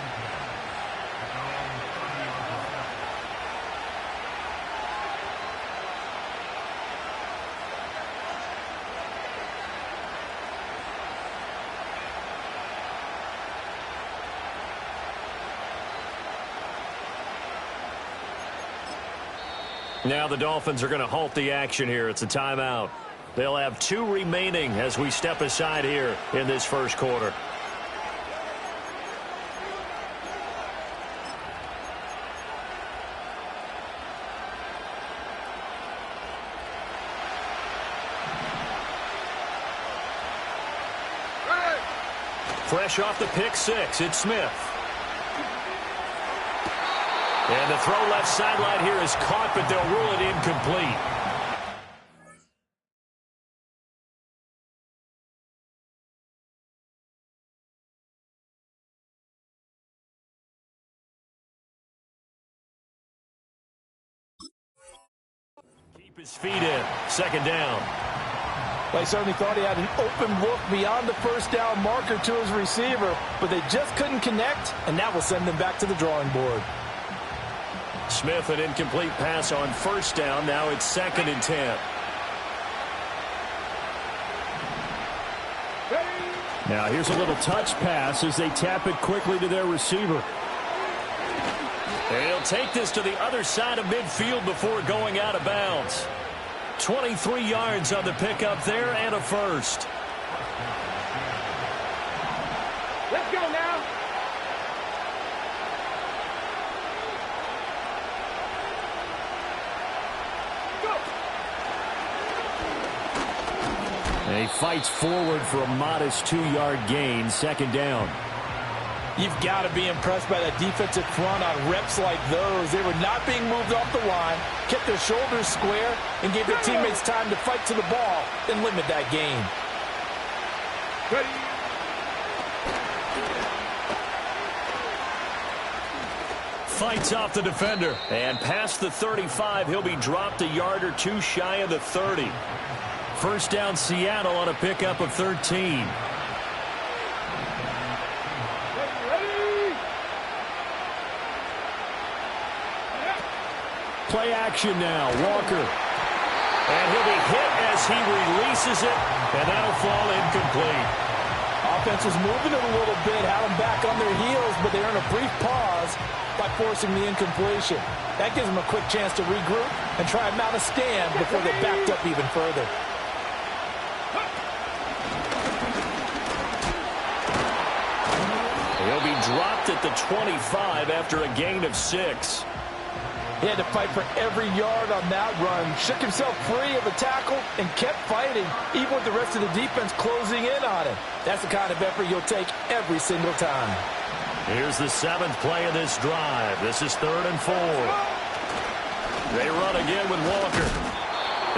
S4: Now the Dolphins are going to halt the action here. It's a timeout. They'll have 2 remaining as we step aside here in this first quarter. Fresh off the pick six, it's Smith. And the throw left sideline here is caught, but they'll rule it incomplete. Keep his feet in. Second down.
S5: Well, he certainly thought he had an open look beyond the first down marker to his receiver, but they just couldn't connect, and that will send them back to the drawing board.
S4: Smith, an incomplete pass on first down. Now it's 2nd and 10. Now here's a little touch pass as they tap it quickly to their receiver. And he'll take this to the other side of midfield before going out of bounds. 23 yards on the pickup there and a first.
S3: Let's go now. Go.
S4: And he fights forward for a modest 2-yard gain, second down.
S5: You've got to be impressed by that defensive front on reps like those. They were not being moved off the line, kept their shoulders square, and gave their teammates time to fight to the ball and limit that gain.
S3: Ready.
S4: Fights off the defender. And past the 35, he'll be dropped a yard or two shy of the 30. First down, Seattle on a pickup of 13. Play action now, Walker. And he'll be hit as he releases it, and that'll fall incomplete.
S5: Offense was moving it a little bit, had them back on their heels, but they earned a brief pause by forcing the incompletion. That gives them a quick chance to regroup and try and mount a stand before they backed up even further.
S4: He'll be dropped at the 25 after a gain of 6.
S5: He had to fight for every yard on that run, shook himself free of a tackle, and kept fighting, even with the rest of the defense closing in on him. That's the kind of effort you'll take every single time.
S4: Here's the 7th play of this drive. This is 3rd and 4. They run again with Walker.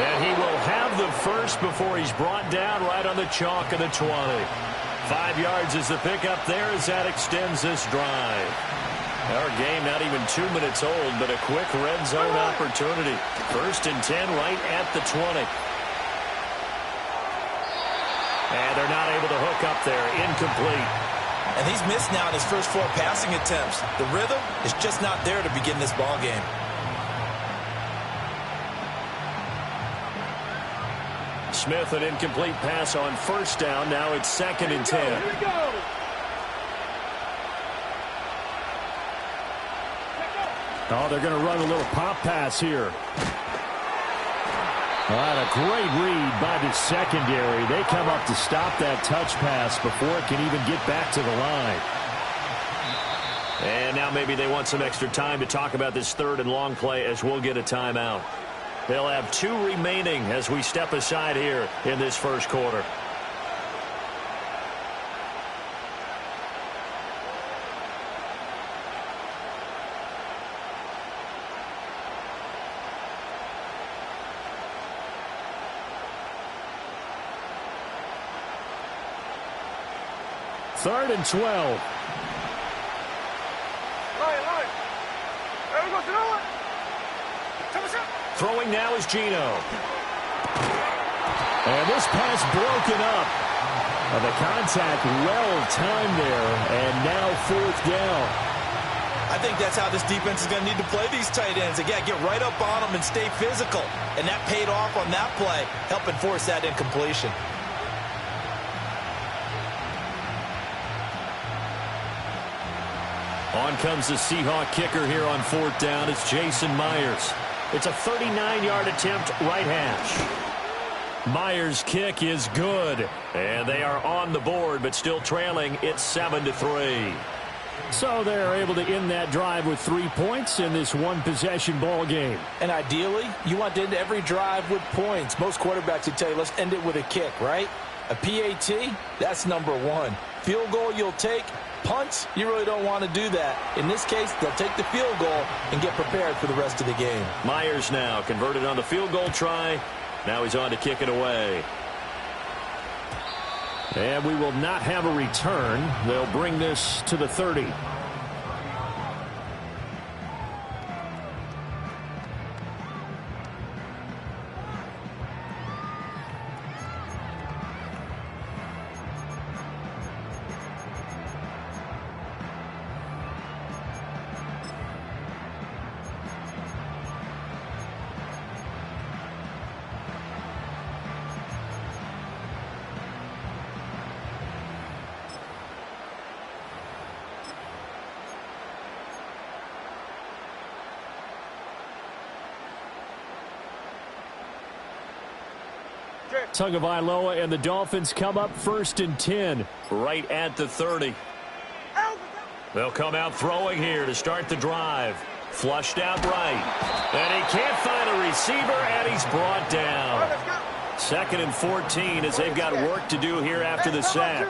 S4: And he will have the first before he's brought down right on the chalk of the 20. 5 yards is the pickup there as that extends this drive. Our game not even 2 minutes old, but a quick red zone opportunity. 1st and 10 right at the 20. And they're not able to hook up there. Incomplete.
S5: And he's missed now in his first 4 passing attempts. The rhythm is just not there to begin this ball game.
S4: Smith, an incomplete pass on 1st down. Now it's 2nd and 10.
S3: Here we go.
S4: Oh, they're going to run a little pop pass here. All right, a great read by the secondary. They come up to stop that touch pass before it can even get back to the line. And now maybe they want some extra time to talk about this 3rd and long play as we'll get a timeout. They'll have 2 remaining as we step aside here in this first quarter. Third and 12.
S3: Line. There we go, throw it.
S4: Throwing now is Geno. And this pass broken up. The contact well timed there, and now 4th down.
S5: I think that's how this defense is going to need to play these tight ends. Again, get right up on them and stay physical. And that paid off on that play, helping force that incompletion.
S4: On comes the Seahawk kicker here on 4th down. It's Jason Myers. It's a 39-yard attempt right hash. Myers' kick is good. And they are on the board, but still trailing. It's 7-3. So they're able to end that drive with 3 points in this one-possession ball game.
S5: And ideally, you want to end every drive with points. Most quarterbacks would tell you, let's end it with a kick, right? A PAT, that's number 1. Field goal you'll take. Punts, you really don't want to do that. In this case, they'll take the field goal and get prepared for the rest of the game.
S4: Myers now converted on the field goal try. Now he's on to kick it away. And we will not have a return. They'll bring this to the 30. Tagovailoa and the Dolphins come up 1st and 10. Right at the 30. They'll come out throwing here to start the drive. Flushed out right. And he can't find a receiver, and he's brought down. 2nd and 14 as they've got work to do here after the sack.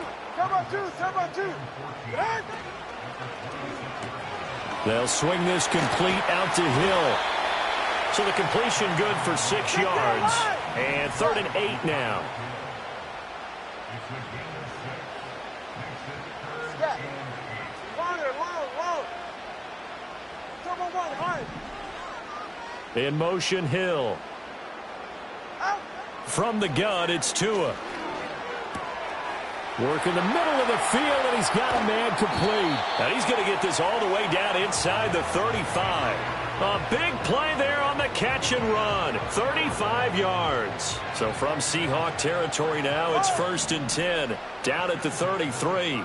S4: They'll swing this complete out to Hill. So the completion good for 6 yards. And 3rd and 8 now. In motion, Hill. From the gun, it's Tua. Work in the middle of the field, and he's got a man complete. And he's going to get this all the way down inside the 35. A big play there on the catch and run. 35 yards. So from Seahawk territory now, it's 1st and 10. Down at the 33.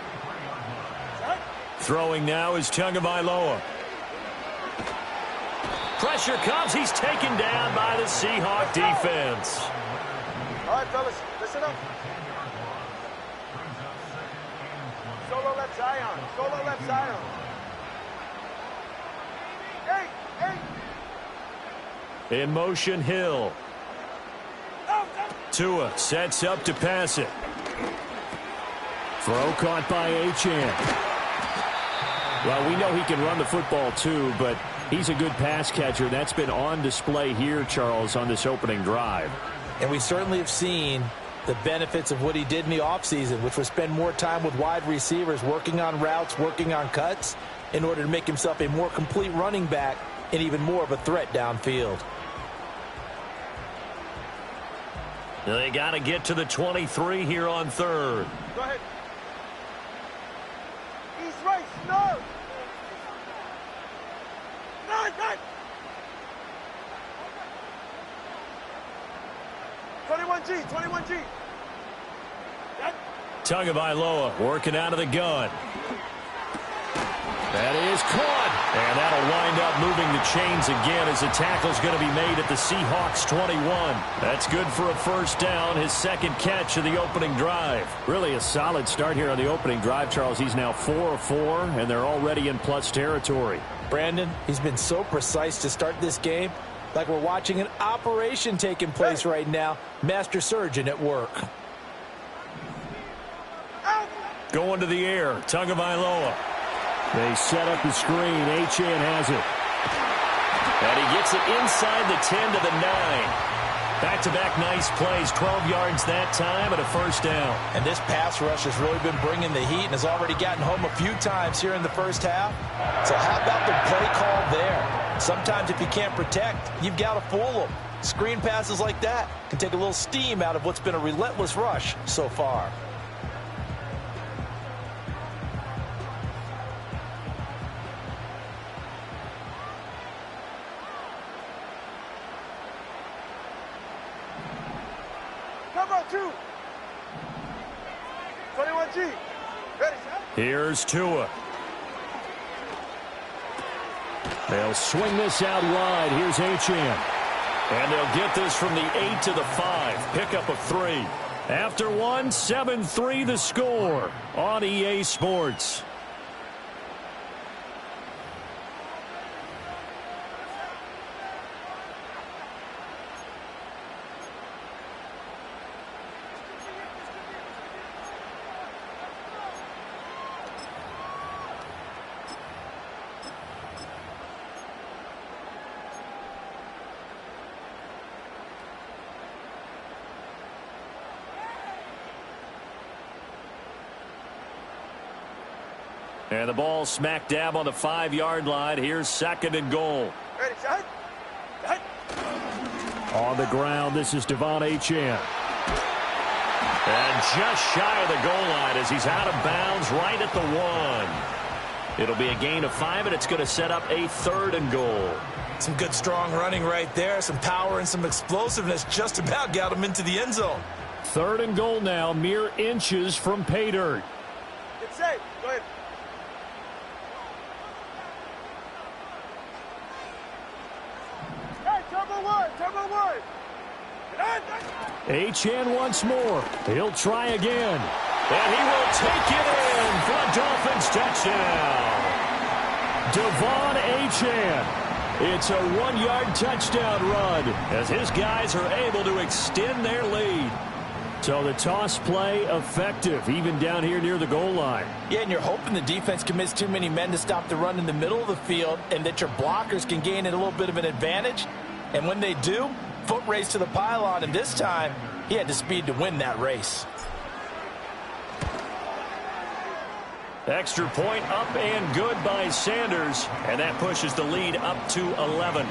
S4: Throwing now is Tagovailoa. Pressure comes. He's taken down by the Seahawk defense.
S3: All right, fellas, listen up. Solo left Zion. Solo left Zion. Hey.
S4: In motion, Hill. Tua sets up to pass it. Throw caught by Achane. Well, we know he can run the football too, but he's a good pass catcher. That's been on display here, Charles, on this opening drive.
S5: And we certainly have seen the benefits of what he did in the offseason, which was spend more time with wide receivers, working on routes, working on cuts, in order to make himself a more complete running back and even more of a threat downfield.
S4: They got to get to the 23 here on 3rd.
S3: Go ahead. He's right, no. Nine. 21G.
S4: Tagovailoa working out of the gun. That is caught. And that'll wind up moving the chains again as the tackle's going to be made at the Seahawks 21. That's good for a 1st down, his 2nd catch of the opening drive. Really a solid start here on the opening drive, Charles. He's now 4 of 4, and they're already in plus territory.
S5: Brandon, he's been so precise to start this game, like we're watching an operation taking place right now. Master surgeon at work.
S4: Going to the air, Tagovailoa. They set up the screen. Achane has it. And he gets it inside the 10 to the 9. Back-to-back nice plays. 12 yards that time and a 1st down.
S5: And this pass rush has really been bringing the heat and has already gotten home a few times here in the 1st half. So how about the play call there? Sometimes if you can't protect, you've got to fool them. Screen passes like that can take a little steam out of what's been a relentless rush so far.
S3: Come on, 2. 21G. Ready, son?
S4: Here's Tua. They'll swing this out wide. Here's Achane. And they'll get this from the 8 to the 5. Pickup of 3. After one, 7-3 the score on EA Sports. And the ball smack dab on the 5-yard line. Here's 2nd and goal.
S3: Ready, son?
S4: On the ground, this is Devon Achane. And just shy of the goal line as he's out of bounds right at the 1. It'll be a gain of 5, and it's going to set up a 3rd and goal.
S5: Some good strong running right there. Some power and some explosiveness just about got him into the end zone.
S4: 3rd and goal now, mere inches from pay dirt.
S3: It's safe. Go ahead. Hey, turbo one.
S4: Achane once more. He'll try again. And he will take it in for a Dolphins touchdown. Devon Achane. It's a 1-yard touchdown run as his guys are able to extend their lead. So the toss play effective, even down here near the goal line.
S5: Yeah, and you're hoping the defense commits too many men to stop the run in the middle of the field and that your blockers can gain a little bit of an advantage. And when they do, foot race to the pylon, and this time he had the speed to win that race.
S4: Extra point up and good by Sanders, and that pushes the lead up to 11.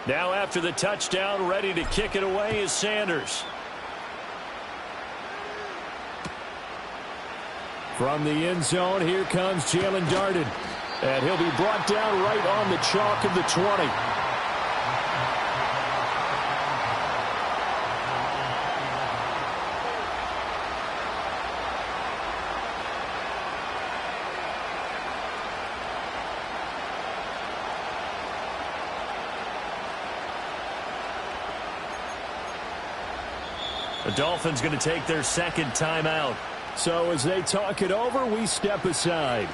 S4: Now after the touchdown, ready to kick it away is Sanders. From the end zone, here comes Jalen Darden. And he'll be brought down right on the chalk of the 20. The Dolphins going to take their second timeout. So as they talk it over, we step aside.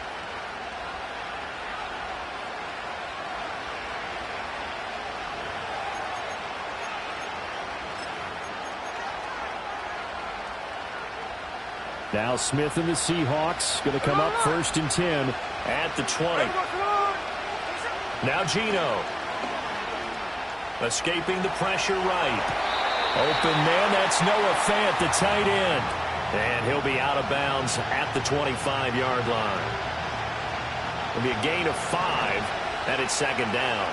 S4: Now Smith and the Seahawks going to come up 1st and 10 at the 20. Now Geno. Escaping the pressure right. Open man, that's Noah Fant, the tight end. And he'll be out of bounds at the 25-yard line. It'll be a gain of 5, and it's 2nd down.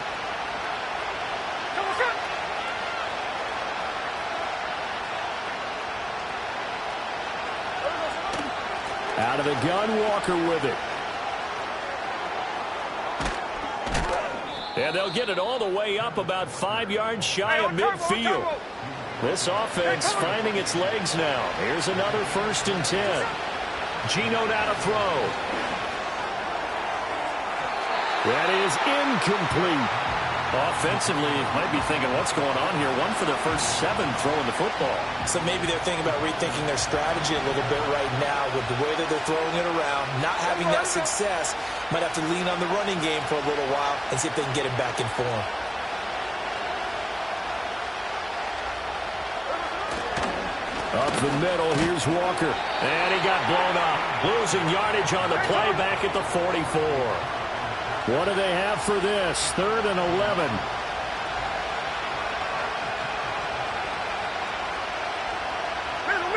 S4: Out of the gun, Walker with it. And they'll get it all the way up about 5 yards shy of midfield. This offense finding its legs now. Here's another 1st and 10. Geno now to throw. That is incomplete. Offensively, might be thinking, what's going on here? 1 for their first 7 throwing the football.
S5: So maybe they're thinking about rethinking their strategy a little bit right now with the way that they're throwing it around. Not having that success, might have to lean on the running game for a little while and see if they can get it back in form.
S4: Up the middle, here's Walker. And he got blown up. Losing yardage on the play back at the 44. What do they have for this? 3rd and 11.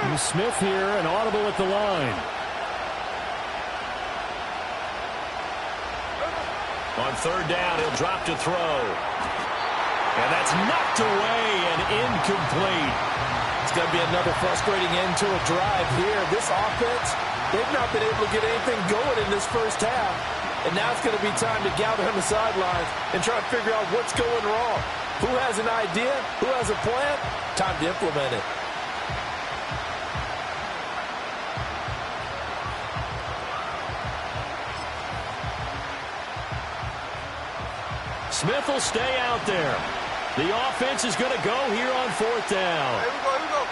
S4: And Smith here, an audible at the line. On 3rd down, he'll drop to throw. And that's knocked away and incomplete.
S5: It's going to be another frustrating end to a drive here. This offense, they've not been able to get anything going in this first half. And now it's going to be time to gather on the sidelines and try to figure out what's going wrong. Who has an idea? Who has a plan? Time to implement it.
S4: Smith will stay out there. The offense is going to go here on 4th down.
S3: Here we go, here we go.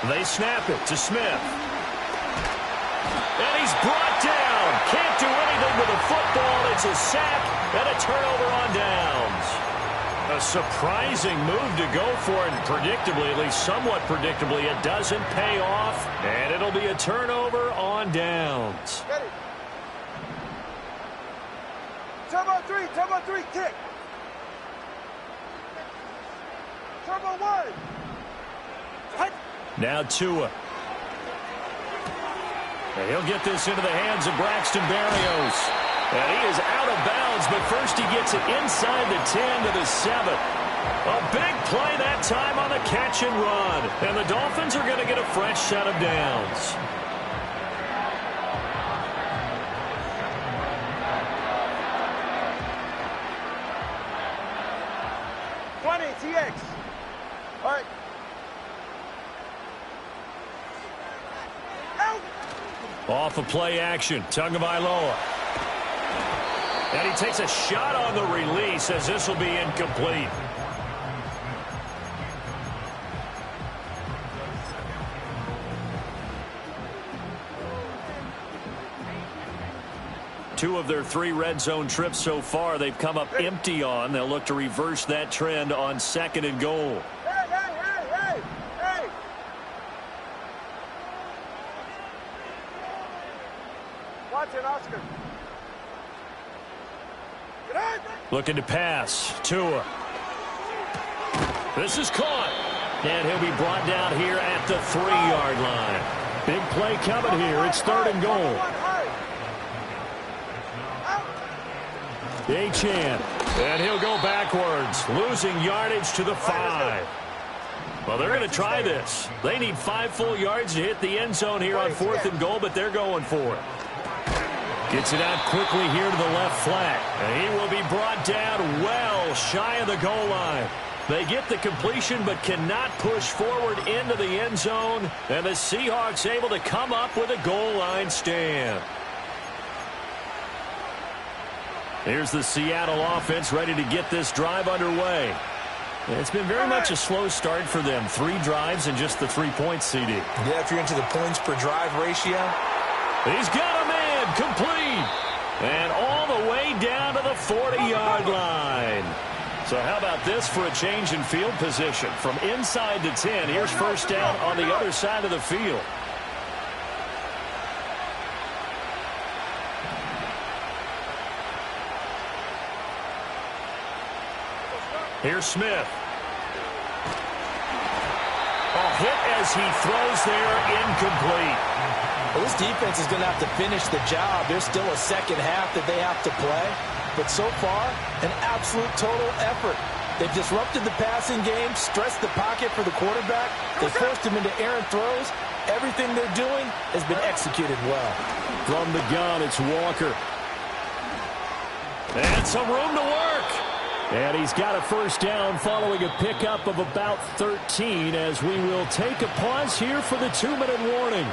S4: They snap it to Smith. And he's brought down. Can't do anything with the football. It's a sack and a turnover on downs. A surprising move to go for it, and predictably, at least somewhat predictably, it doesn't pay off, and it'll be a turnover on downs.
S3: Ready. Turbo 3, kick. Turbo 1.
S4: Now Tua. And he'll get this into the hands of Braxton Berrios. And he is out of bounds, but first he gets it inside the 10 to the 7. A big play that time on the catch and run. And the Dolphins are going to get a fresh set of downs.
S3: TX. All right. Out.
S4: Off of play action. Tagovailoa. And he takes a shot on the release as this will be incomplete. Two of their 3 red zone trips so far, they've come up empty on. They'll look to reverse that trend on 2nd and goal.
S3: Hey! Watson, Oscar.
S4: Looking to pass. Tua. This is caught. And he'll be brought down here at the 3-yard line. Big play coming here. It's 3rd and goal. Achane. And he'll go backwards, losing yardage to the 5. Well, they're going to try this. They need 5 full yards to hit the end zone here on 4th and goal, but they're going for it. Gets it out quickly here to the left flat. And he will be brought down well shy of the goal line. They get the completion but cannot push forward into the end zone. And the Seahawks able to come up with a goal line stand. Here's the Seattle offense ready to get this drive underway. It's been very much a slow start for them. 3 drives and just the 3 points, CD.
S5: Yeah, if you're into the points per drive ratio.
S4: He's got a man complete. And all the way down to the 40-yard line. So how about this for a change in field position? From inside the 10, here's first down on the other side of the field. Here's Smith. A hit as he throws there, incomplete.
S5: Well, this defense is going to have to finish the job. There's still a second half that they have to play. But so far, an absolute total effort. They've disrupted the passing game, stressed the pocket for the quarterback. They forced him into errant throws. Everything they're doing has been executed well.
S4: From the gun, it's Walker. And some room to work. And he's got a first down following a pickup of about 13 as we will take a pause here for the 2-minute warning.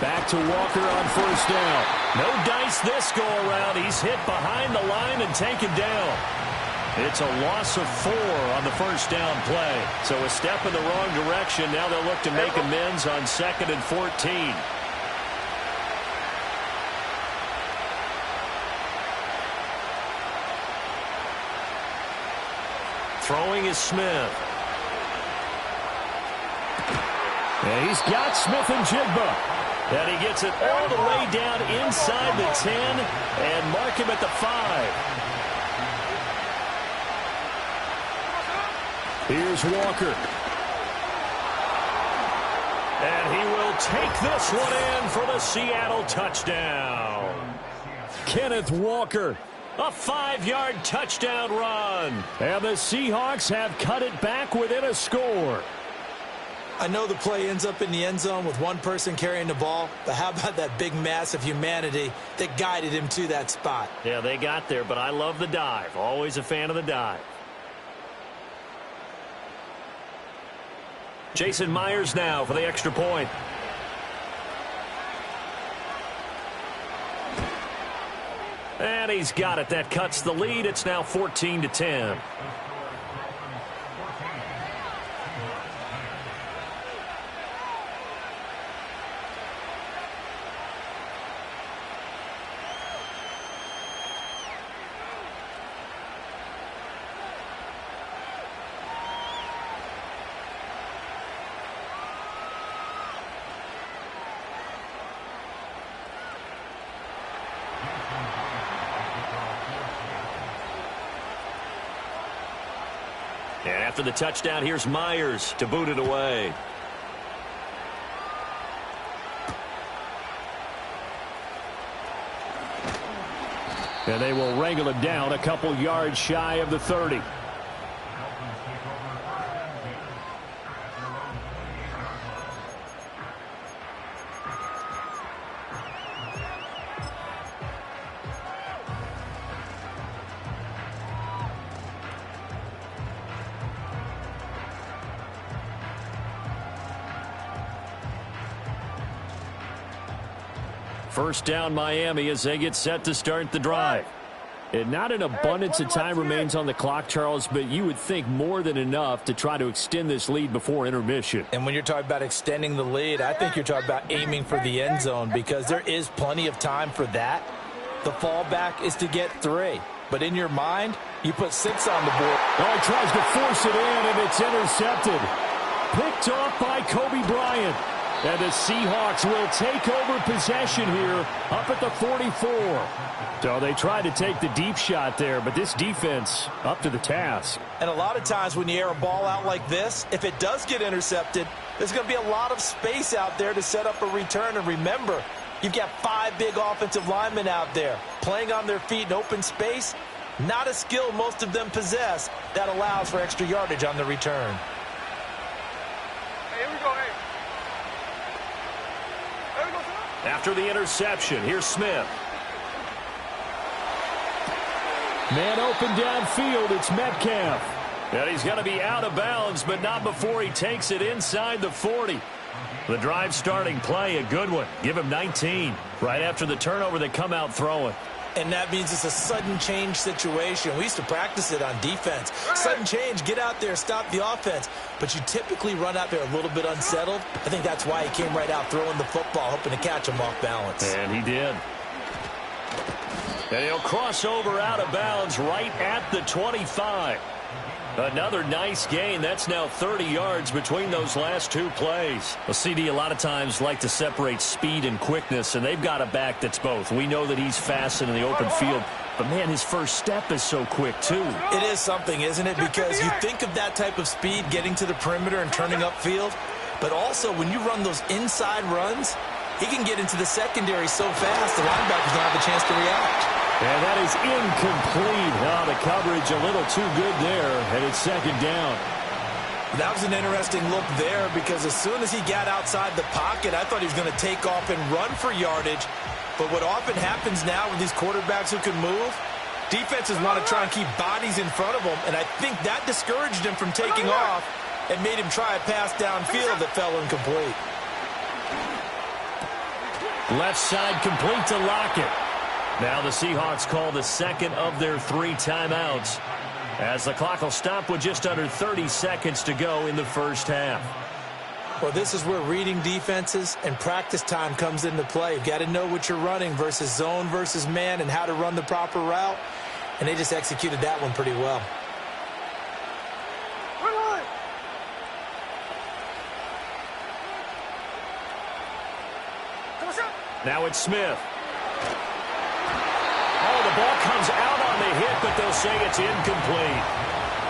S4: Back to Walker on first down. No dice this go around. He's hit behind the line and taken down. It's a loss of 4 on the first down play. So a step in the wrong direction. Now they'll look to make amends on 2nd and 14. Throwing is Smith. And he's got Smith and Jigba. And he gets it all the way down inside the 10 and mark him at the 5. Here's Walker. And he will take this one in for the Seattle touchdown. Kenneth Walker, a 5-yard touchdown run. And the Seahawks have cut it back within a score.
S5: I know the play ends up in the end zone with one person carrying the ball, but how about that big mass of humanity that guided him to that spot?
S4: Yeah, they got there, but I love the dive. Always a fan of the dive. Jason Myers now for the extra point. And he's got it. That cuts the lead. It's now 14-10. And after the touchdown, here's Myers to boot it away. And they will wrangle it down a couple yards shy of the 30. First down Miami as they get set to start the drive. And not an abundance of time remains on the clock, Charles, but you would think more than enough to try to extend this lead before intermission.
S5: And when you're talking about extending the lead, I think you're talking about aiming for the end zone because there is plenty of time for that. The fallback is to get 3. But in your mind, you put 6 on the board.
S4: Oh, he tries to force it in, and it's intercepted. Picked off by Kobe Bryant. And the Seahawks will take over possession here up at the 44. So they tried to take the deep shot there, but this defense up to the task.
S5: And a lot of times when you air a ball out like this, if it does get intercepted, there's going to be a lot of space out there to set up a return. And remember, you've got 5 big offensive linemen out there playing on their feet in open space. Not a skill most of them possess that allows for extra yardage on the return.
S3: Hey, here we go, hey.
S4: After the interception, here's Smith. Man open downfield, it's Metcalf. And he's going to be out of bounds, but not before he takes it inside the 40. The drive starting play, a good one. Give him 19. Right after the turnover, they come out throwing.
S5: And that means it's a sudden change situation. We used to practice it on defense. Sudden change, get out there, stop the offense. But you typically run out there a little bit unsettled. I think that's why he came right out throwing the football, hoping to catch him off balance.
S4: And he did. And he'll cross over out of bounds right at the 25. Another nice gain. That's now 30 yards between those last 2 plays. Well, CD a lot of times like to separate speed and quickness, and they've got a back that's both. We know that he's fast in the open field, but, man, his first step is so quick, too.
S5: It is something, isn't it? Because you think of that type of speed getting to the perimeter and turning upfield, but also when you run those inside runs, he can get into the secondary so fast the linebackers don't have a chance to react.
S4: And that is incomplete. Oh, the coverage a little too good there, and it's second down.
S5: That was an interesting look there because as soon as he got outside the pocket, I thought he was going to take off and run for yardage. But what often happens now with these quarterbacks who can move, defenses want to try and keep bodies in front of them, and I think that discouraged him from taking off and made him try a pass downfield that fell incomplete.
S4: Left side complete to Lockett. Now the Seahawks call the second of their 3 timeouts as the clock will stop with just under 30 seconds to go in the first half.
S5: Well, this is where reading defenses and practice time comes into play. You've got to know what you're running versus zone versus man and how to run the proper route. And they just executed that one pretty well.
S4: Now it's Smith. Oh, the ball comes out on the hit, but they'll say it's incomplete.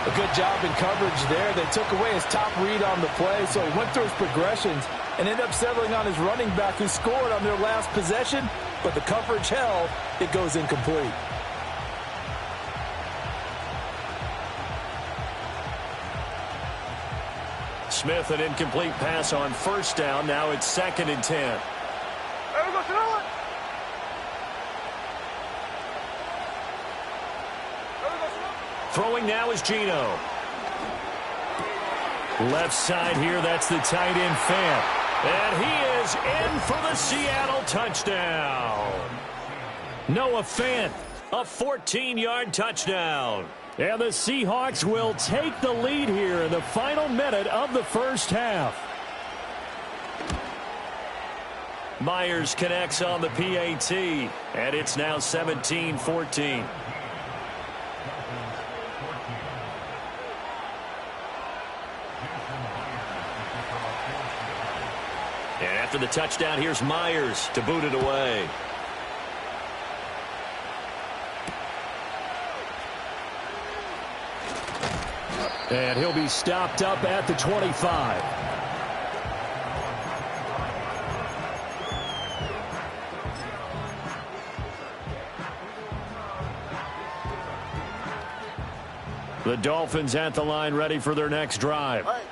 S5: A good job in coverage there. They took away his top read on the play, so he went through his progressions and ended up settling on his running back who scored on their last possession, but the coverage held. It goes incomplete.
S4: Smith, an incomplete pass on first down. Now it's 2nd and 10. Throwing now is Geno. Left side here, that's the tight end Fant. And he is in for the Seattle touchdown. Noah Fant, a 14-yard touchdown. And the Seahawks will take the lead here in the final minute of the first half. Myers connects on the PAT, and it's now 17-14. And after the touchdown, here's Myers to boot it away. And he'll be stopped up at the 25. The Dolphins at the line ready for their next drive.
S3: All right.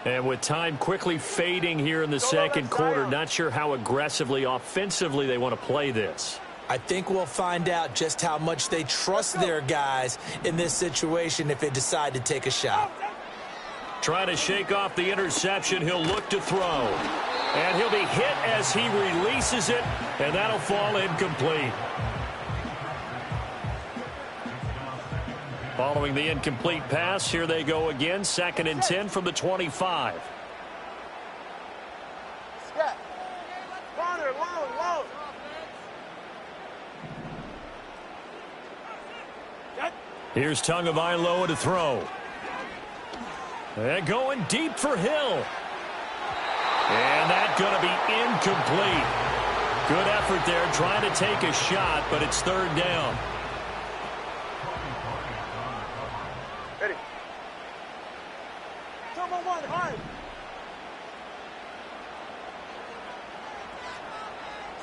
S4: And with time quickly fading here in the second quarter, not sure how aggressively, offensively they want to play this.
S5: I think we'll find out just how much they trust their guys in this situation if they decide to take a shot.
S4: Trying to shake off the interception, he'll look to throw. And he'll be hit as he releases it, and that'll fall incomplete. Following the incomplete pass, here they go again, 2nd and 10 from the 25.
S3: Scat. Corner, long.
S4: Here's Tagovailoa to throw. And going deep for Hill. And that's going to be incomplete. Good effort there, trying to take a shot, but it's 3rd down.
S3: Ready. 2-1, high.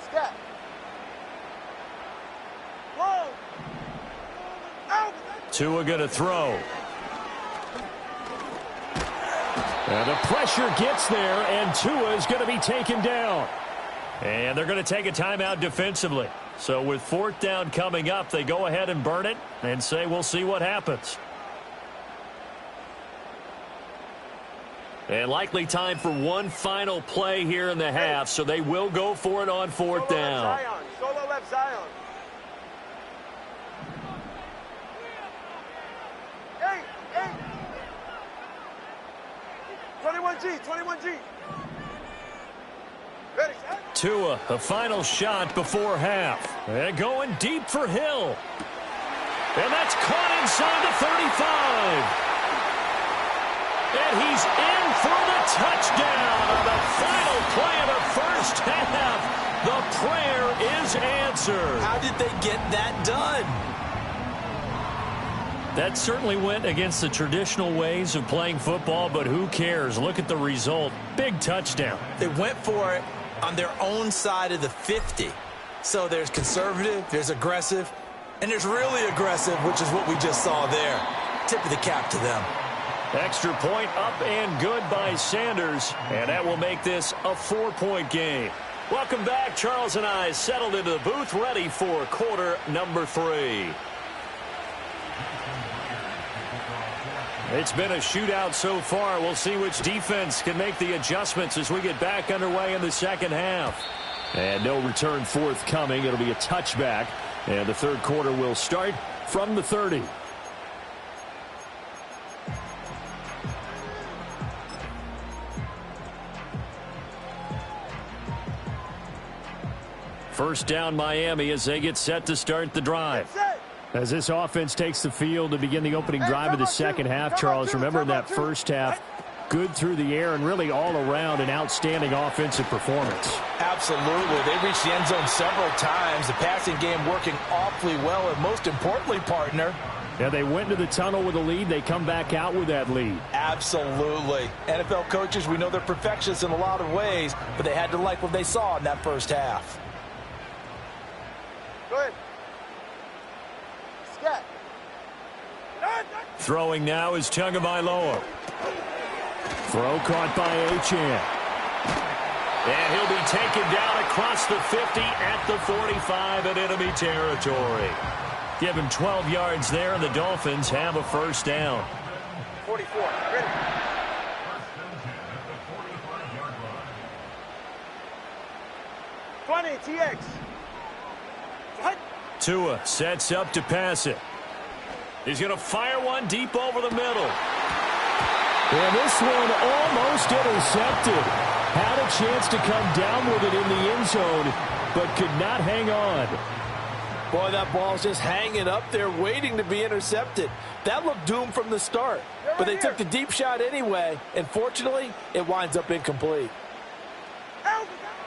S3: Scat. Long. Out.
S4: Tua going to throw. And the pressure gets there, and Tua is going to be taken down. And they're going to take a timeout defensively. So with 4th down coming up, they go ahead and burn it and say we'll see what happens. And likely time for one final play here in the half, so they will go for it on 4th down.
S3: Solo left Zion. 21G. Ready, set.
S4: Tua, a final shot before half. And going deep for Hill. And that's caught inside the 35. And he's in for the touchdown on the final play of the first half. The prayer is answered.
S5: How did they get that done?
S4: That certainly went against the traditional ways of playing football, but who cares? Look at the result. Big touchdown.
S5: They went for it on their own side of the 50. So there's conservative, there's aggressive, and there's really aggressive, which is what we just saw there. Tip of the cap to them.
S4: Extra point up and good by Sanders, and that will make this a 4-point game. Welcome back. Charles and I settled into the booth, ready for quarter number 3. It's been a shootout so far. We'll see which defense can make the adjustments as we get back underway in the second half. And no return forthcoming. It'll be a touchback. And the third quarter will start from the 30. First down Miami as they get set to start the drive. As this offense takes the field to begin the opening drive of the second half, Charles, remember in that first half, good through the air and really all around an outstanding offensive performance.
S5: Absolutely. They reached the end zone several times. The passing game working awfully well, and most importantly, partner.
S4: Yeah, they went into the tunnel with a lead. They come back out with that lead.
S5: Absolutely. NFL coaches, we know they're perfectionists in a lot of ways, but they had to like what they saw in that first half.
S3: Go ahead. Scat.
S4: Throwing now is Tagovailoa. Throw caught by Achane. And he'll be taken down across the 50 at the 45 in enemy territory. Give him 12 yards there, and the Dolphins have a first down.
S3: 44. Ready. TX.
S4: Tua sets up to pass it. He's going to fire one deep over the middle.
S6: And this one almost intercepted. Had a chance to come down with it in the end zone, but could not hang on.
S5: Boy, that ball's just hanging up there waiting to be intercepted. That looked doomed from the start. But they took the deep shot anyway, and fortunately, it winds up incomplete.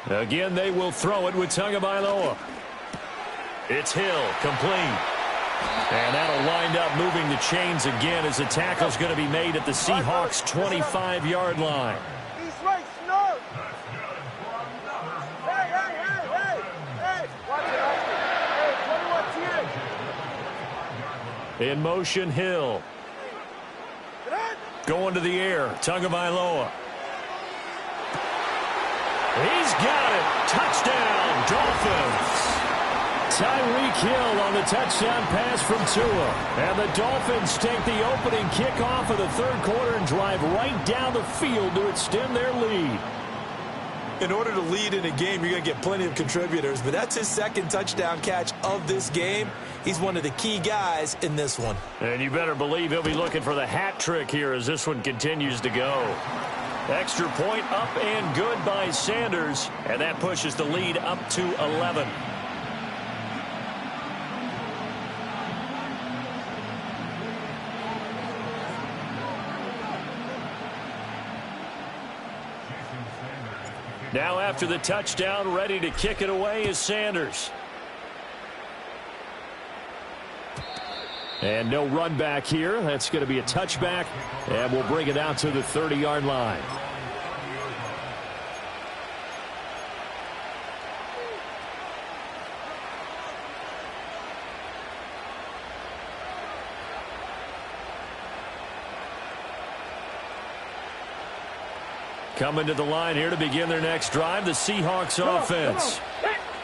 S4: Again, they will throw it with Tagovailoa. It's Hill, complete. And that'll wind up moving the chains again as the tackle's going to be made at the Seahawks' 25-yard line.
S3: He's right, no. Hey. Watch it. Hey, 21 TX.
S4: In motion, Hill. Going to the air. Tagovailoa. He's got it. Touchdown, Dolphins.
S6: Tyreek Hill on the touchdown pass from Tua. And the Dolphins take the opening kickoff of the third quarter and drive right down the field to extend their lead.
S5: In order to lead in a game, you're going to get plenty of contributors, but that's his second touchdown catch of this game. He's one of the key guys in this one.
S4: And you better believe he'll be looking for the hat trick here as this one continues to go. Extra point up and good by Sanders, and that pushes the lead up to 11. Now after the touchdown, ready to kick it away is Sanders.
S6: And no run back here. That's going to be a touchback, and we'll bring it out to the 30-yard line. Coming to the line here to begin their next drive, the Seahawks offense.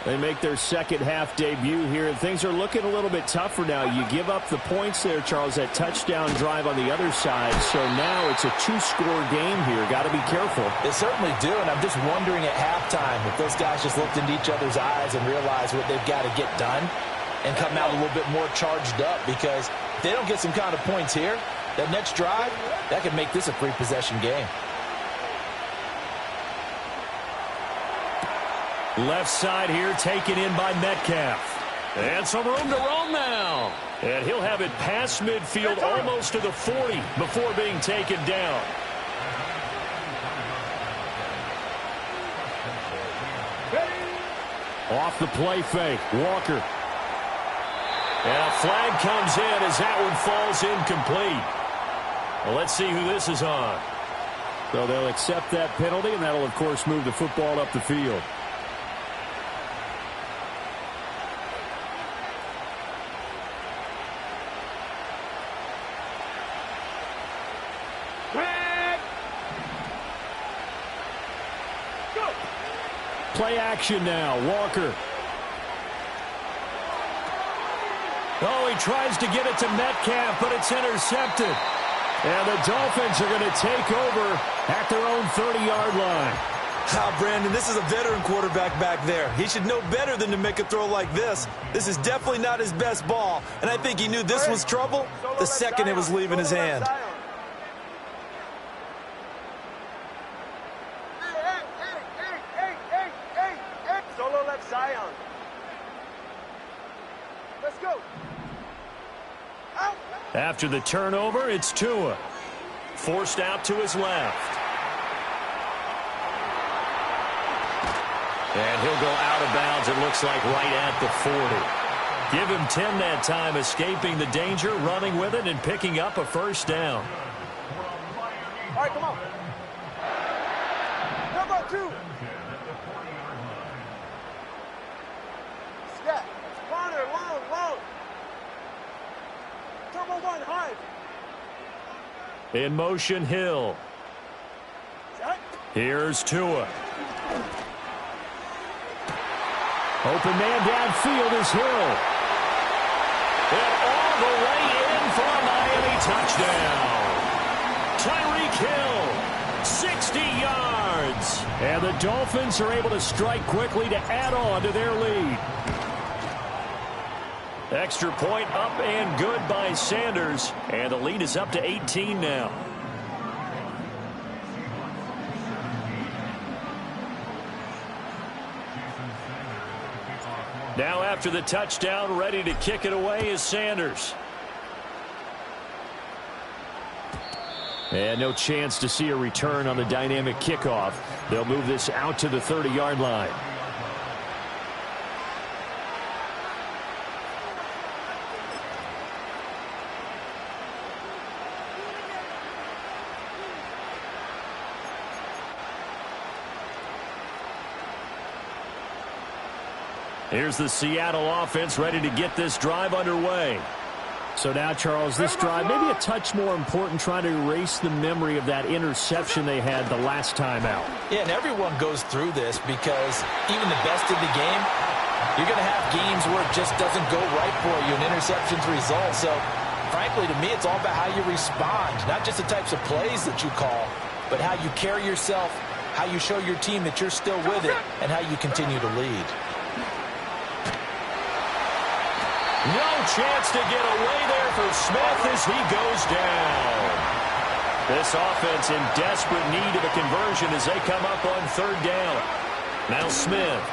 S6: They make their second half debut here, and things are looking a little bit tougher now. You give up the points there, Charles, that touchdown drive on the other side. So now it's a two-score game here. Got to be careful.
S5: They certainly do, and I'm just wondering at halftime if those guys just looked into each other's eyes and realized what they've got to get done and come out a little bit more charged up, because if they don't get some kind of points here, that next drive, that could make this a three-possession game.
S4: Left side here taken in by Metcalf. And some room to roam now. And he'll have it past midfield almost to the 40 before being taken down.
S6: Off the play fake, Walker.
S4: And a flag comes in as that one falls incomplete. Well, let's see who this is on.
S6: So they'll accept that penalty, and that'll, of course, move the football up the field. Play action now, Walker.
S4: Oh, he tries to get it to Metcalf, but it's intercepted.
S6: And the Dolphins are going to take over at their own 30-yard line.
S5: Brandon, this is a veteran quarterback back there. He should know better than to make a throw like this. This is definitely not his best ball, and I think he knew this was trouble the second it was leaving his hand.
S4: After the turnover, it's Tua. Forced out to his left. And he'll go out of bounds, it looks like, right at the 40. Give him 10 that time, escaping the danger, running with it, and picking up a first down.
S3: All right, come on. Number 2. Scat. Corner, long. Number 1, high.
S4: In motion, Hill. Here's Tua.
S6: Open man downfield is Hill.
S4: And all the way in for a Miami touchdown. Tyreek Hill, 60 yards.
S6: And the Dolphins are able to strike quickly to add on to their lead.
S4: Extra point up and good by Sanders. And the lead is up to 18 now. Now after the touchdown, ready to kick it away is Sanders.
S6: And no chance to see a return on the dynamic kickoff. They'll move this out to the 30-yard line. Here's the Seattle offense ready to get this drive underway. So now, Charles, this drive maybe a touch more important, trying to erase the memory of that interception they had the last time out.
S5: Yeah, and everyone goes through this because even the best in the game, you're going to have games where it just doesn't go right for you, and interceptions result. So, frankly, to me, it's all about how you respond, not just the types of plays that you call, but how you carry yourself, how you show your team that you're still with it, and how you continue to lead.
S4: No chance to get away there for Smith as he goes down. This offense in desperate need of a conversion as they come up on third down. Now Smith.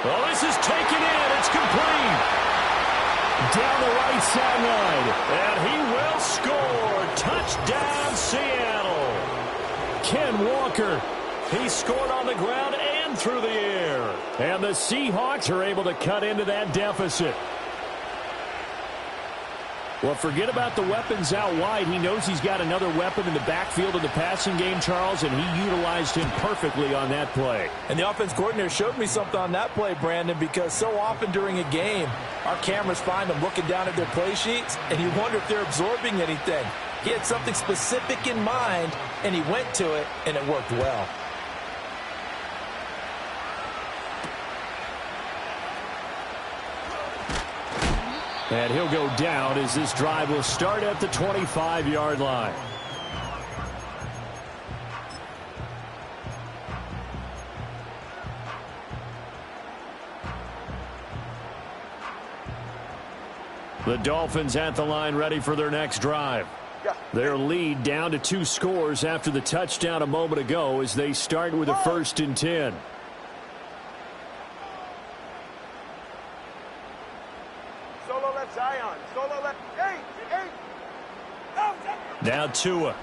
S4: Well, this is taken in. It's complete.
S6: Down the right sideline.
S4: And he will score. Touchdown, Seattle.
S6: Ken Walker.
S4: He scored on the ground and through the air.
S6: And the Seahawks are able to cut into that deficit. Well, forget about the weapons out wide. He knows he's got another weapon in the backfield of the passing game, Charles, and he utilized him perfectly on that play.
S5: And the offense coordinator showed me something on that play, Brandon, because so often during a game, our cameras find them looking down at their play sheets, and you wonder if they're absorbing anything. He had something specific in mind, and he went to it, and it worked well.
S6: And he'll go down as this drive will start at the 25-yard line. The Dolphins at the line ready for their next drive. Their lead down to 2 scores after the touchdown a moment ago as they start with a 1st and 10.
S3: Solo left Zion. Solo left. Hey.
S6: Now Tua.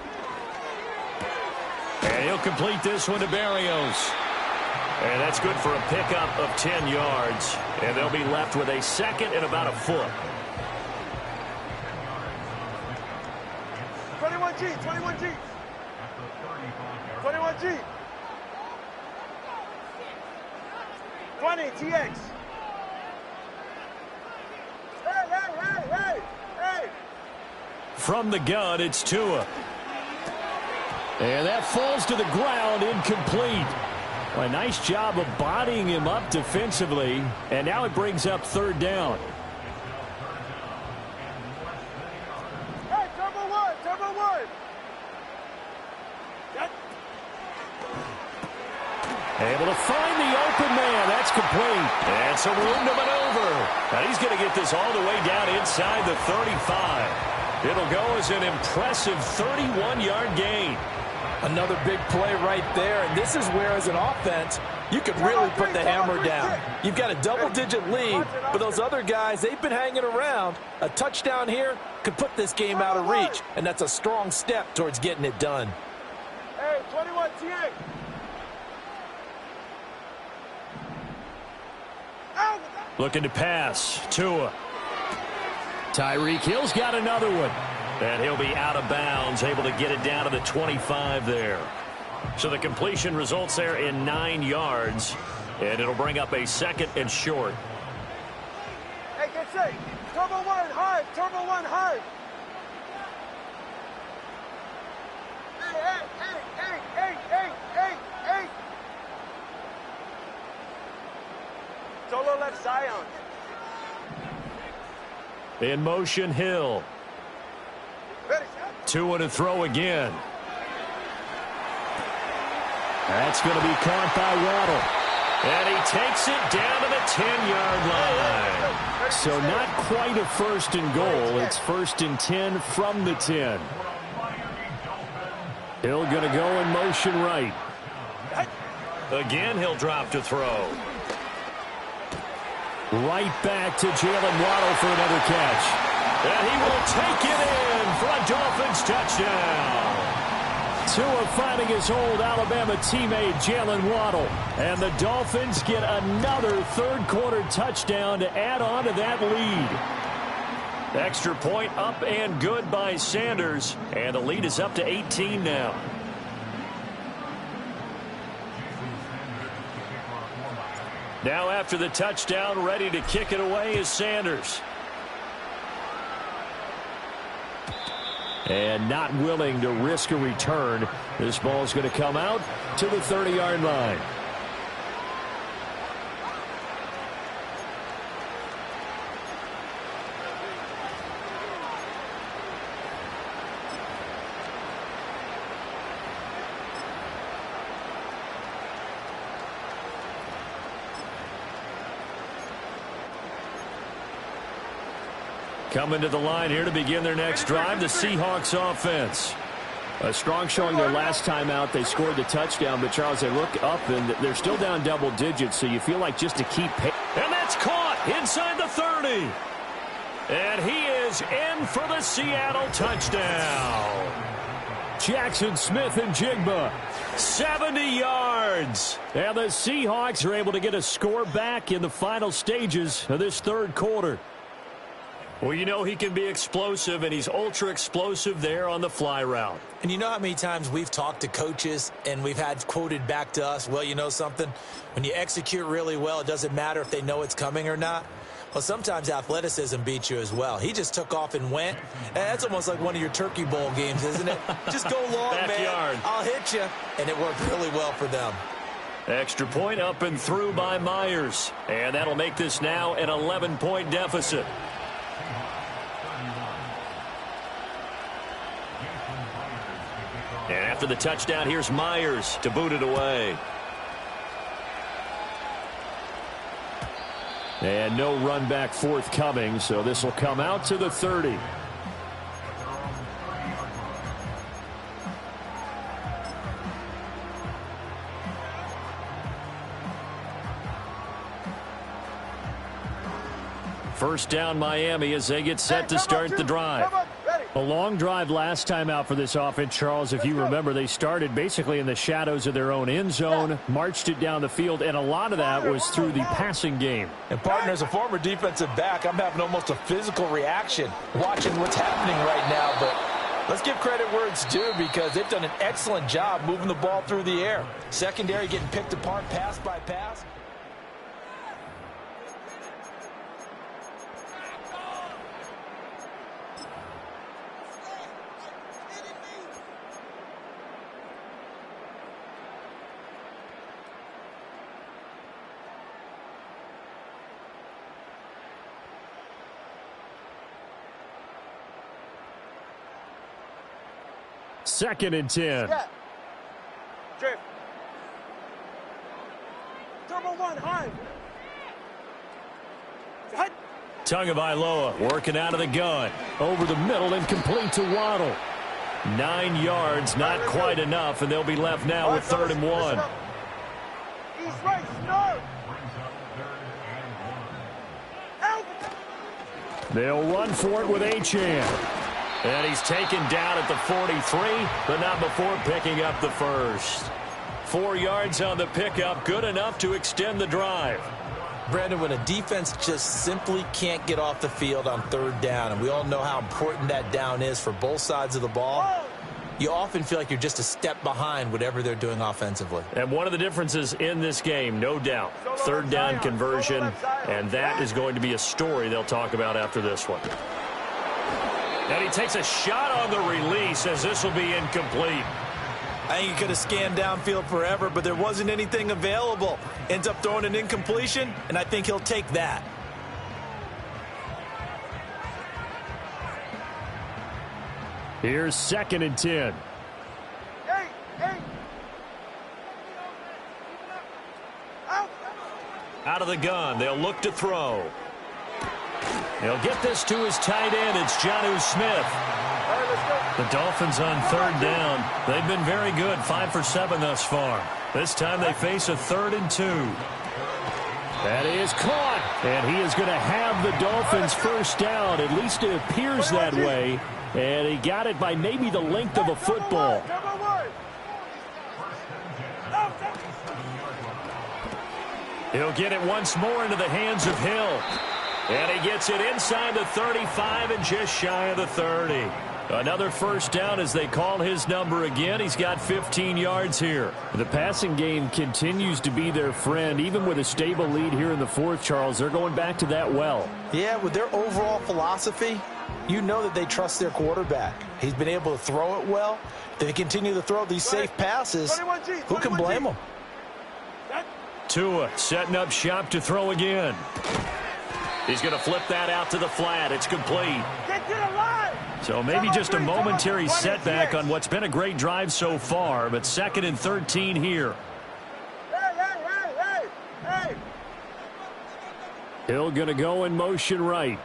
S4: And he'll complete this one to Barrios. And that's good for a pickup of 10 yards. And they'll be left with a 2nd and about a foot.
S3: 21G. 21G. 20 TX. Hey.
S6: From the gun, it's Tua. And that falls to the ground, incomplete. Well, a nice job of bodying him up defensively. And now it brings up 3rd down.
S3: Hey, turbo one.
S6: Able to find the open man. That's complete.
S4: And some room to maneuver. Now he's going to get this all the way down inside the 35. It'll go as an impressive 31-yard gain.
S5: Another big play right there, and this is where, as an offense, you could really put the hammer down. You've got a double-digit lead, but those other guys, they've been hanging around. A touchdown here could put this game out of reach, and that's a strong step towards getting it done.
S3: Hey, 21 TX.
S6: Looking to pass. Tua. Tyreek Hill's got another one.
S4: And he'll be out of bounds, able to get it down to the 25 there. So the completion results there in 9 yards. And it'll bring up a 2nd and short.
S3: Hey, get set. Turbo one hard. Hey. Solo left Zion.
S6: In motion, Hill.
S3: Ready.
S6: Tua to throw again. That's going to be caught by Waddle.
S4: And he takes it down to the 10-yard line.
S6: So not quite a 1st and goal. It's 1st and 10 from the 10. Hill going to go in motion right.
S4: Again, he'll drop to throw.
S6: Right back to Jalen Waddle for another catch.
S4: And he will take it in for a Dolphins touchdown.
S6: Tua finding his old Alabama teammate Jalen Waddle. And the Dolphins get another 3rd quarter touchdown to add on to that lead.
S4: Extra point up and good by Sanders. And the lead is up to 18 now.
S6: Now after the touchdown, ready to kick it away is Sanders. And not willing to risk a return. This ball's going to come out to the 30-yard line. Coming to the line here to begin their next drive, the Seahawks offense. A strong showing their last time out. They scored the touchdown, but Charles, they look up and they're still down double digits, so you feel like just to keep pace.
S4: And that's caught inside the 30. And he is in for the Seattle touchdown.
S6: Jackson Smith and Jigba.
S4: 70 yards.
S6: And the Seahawks are able to get a score back in the final stages of this third quarter.
S4: Well, you know he can be explosive, and he's ultra explosive there on the fly route.
S5: And you know how many times we've talked to coaches and we've had quoted back to us, well, you know something? When you execute really well, it doesn't matter if they know it's coming or not. Well, sometimes athleticism beats you as well. He just took off and went. And that's almost like one of your Turkey Bowl games, isn't it? Just go long,
S4: Backyard.
S5: man. I'll hit you. And it worked really well for them.
S6: Extra point up and through by Myers. And that'll make this now an 11-point deficit. And after the touchdown, here's Myers to boot it away. And no run back forthcoming, so this will come out to the 30. First down, Miami, as they get set to start the drive. A long drive last time out for this offense, Charles. If you remember, they started basically in the shadows of their own end zone, marched it down the field, and a lot of that was through the passing game.
S5: And, partner, as a former defensive back, I'm having almost a physical reaction watching what's happening right now. But let's give credit where it's due because they've done an excellent job moving the ball through the air. Secondary getting picked apart pass by pass.
S6: Second and 10.
S3: Yeah. Drift. Turbo one, high.
S6: Tagovailoa working out of the gun. Over the middle and complete to Waddle. 9 yards, not quite enough, and they'll be left now with 3rd and 1.
S3: East right, start.
S6: They'll run for it with Achane. And he's taken down at the 43, but not before picking up the first. 4 yards on the pickup, good enough to extend the drive.
S5: Brandon, when a defense just simply can't get off the field on 3rd down, and we all know how important that down is for both sides of the ball, you often feel like you're just a step behind whatever they're doing offensively.
S6: And one of the differences in this game, no doubt, 3rd down conversion, and that is going to be a story they'll talk about after this one. And he takes a shot on the release as this will be incomplete.
S5: I think he could have scanned downfield forever, but there wasn't anything available. Ends up throwing an incompletion, and I think he'll take that.
S6: Here's 2nd and 10.
S3: Hey.
S6: Out of the gun, they'll look to throw. He'll get this to his tight end. It's Jonnu Smith. The Dolphins on 3rd down. They've been very good, 5 for 7 thus far. This time they face a 3rd and 2. That is caught, and he is going to have the Dolphins first down. At least it appears that way, and he got it by maybe the length of a football. He'll get it once more into the hands of Hill. And he gets it inside the 35 and just shy of the 30. Another first down as they call his number again. He's got 15 yards here. The passing game continues to be their friend. Even with a stable lead here in the fourth, Charles, they're going back to that well.
S5: Yeah, with their overall philosophy, you know that they trust their quarterback. He's been able to throw it well. They continue to throw these safe passes. Who can blame them?
S6: Tua setting up shop to throw again. He's going to flip that out to the flat. It's complete.
S3: Get to the line.
S6: So maybe just a momentary setback on what's been a great drive so far, but 2nd and 13 here.
S3: Hey.
S6: Hill going to go in motion right.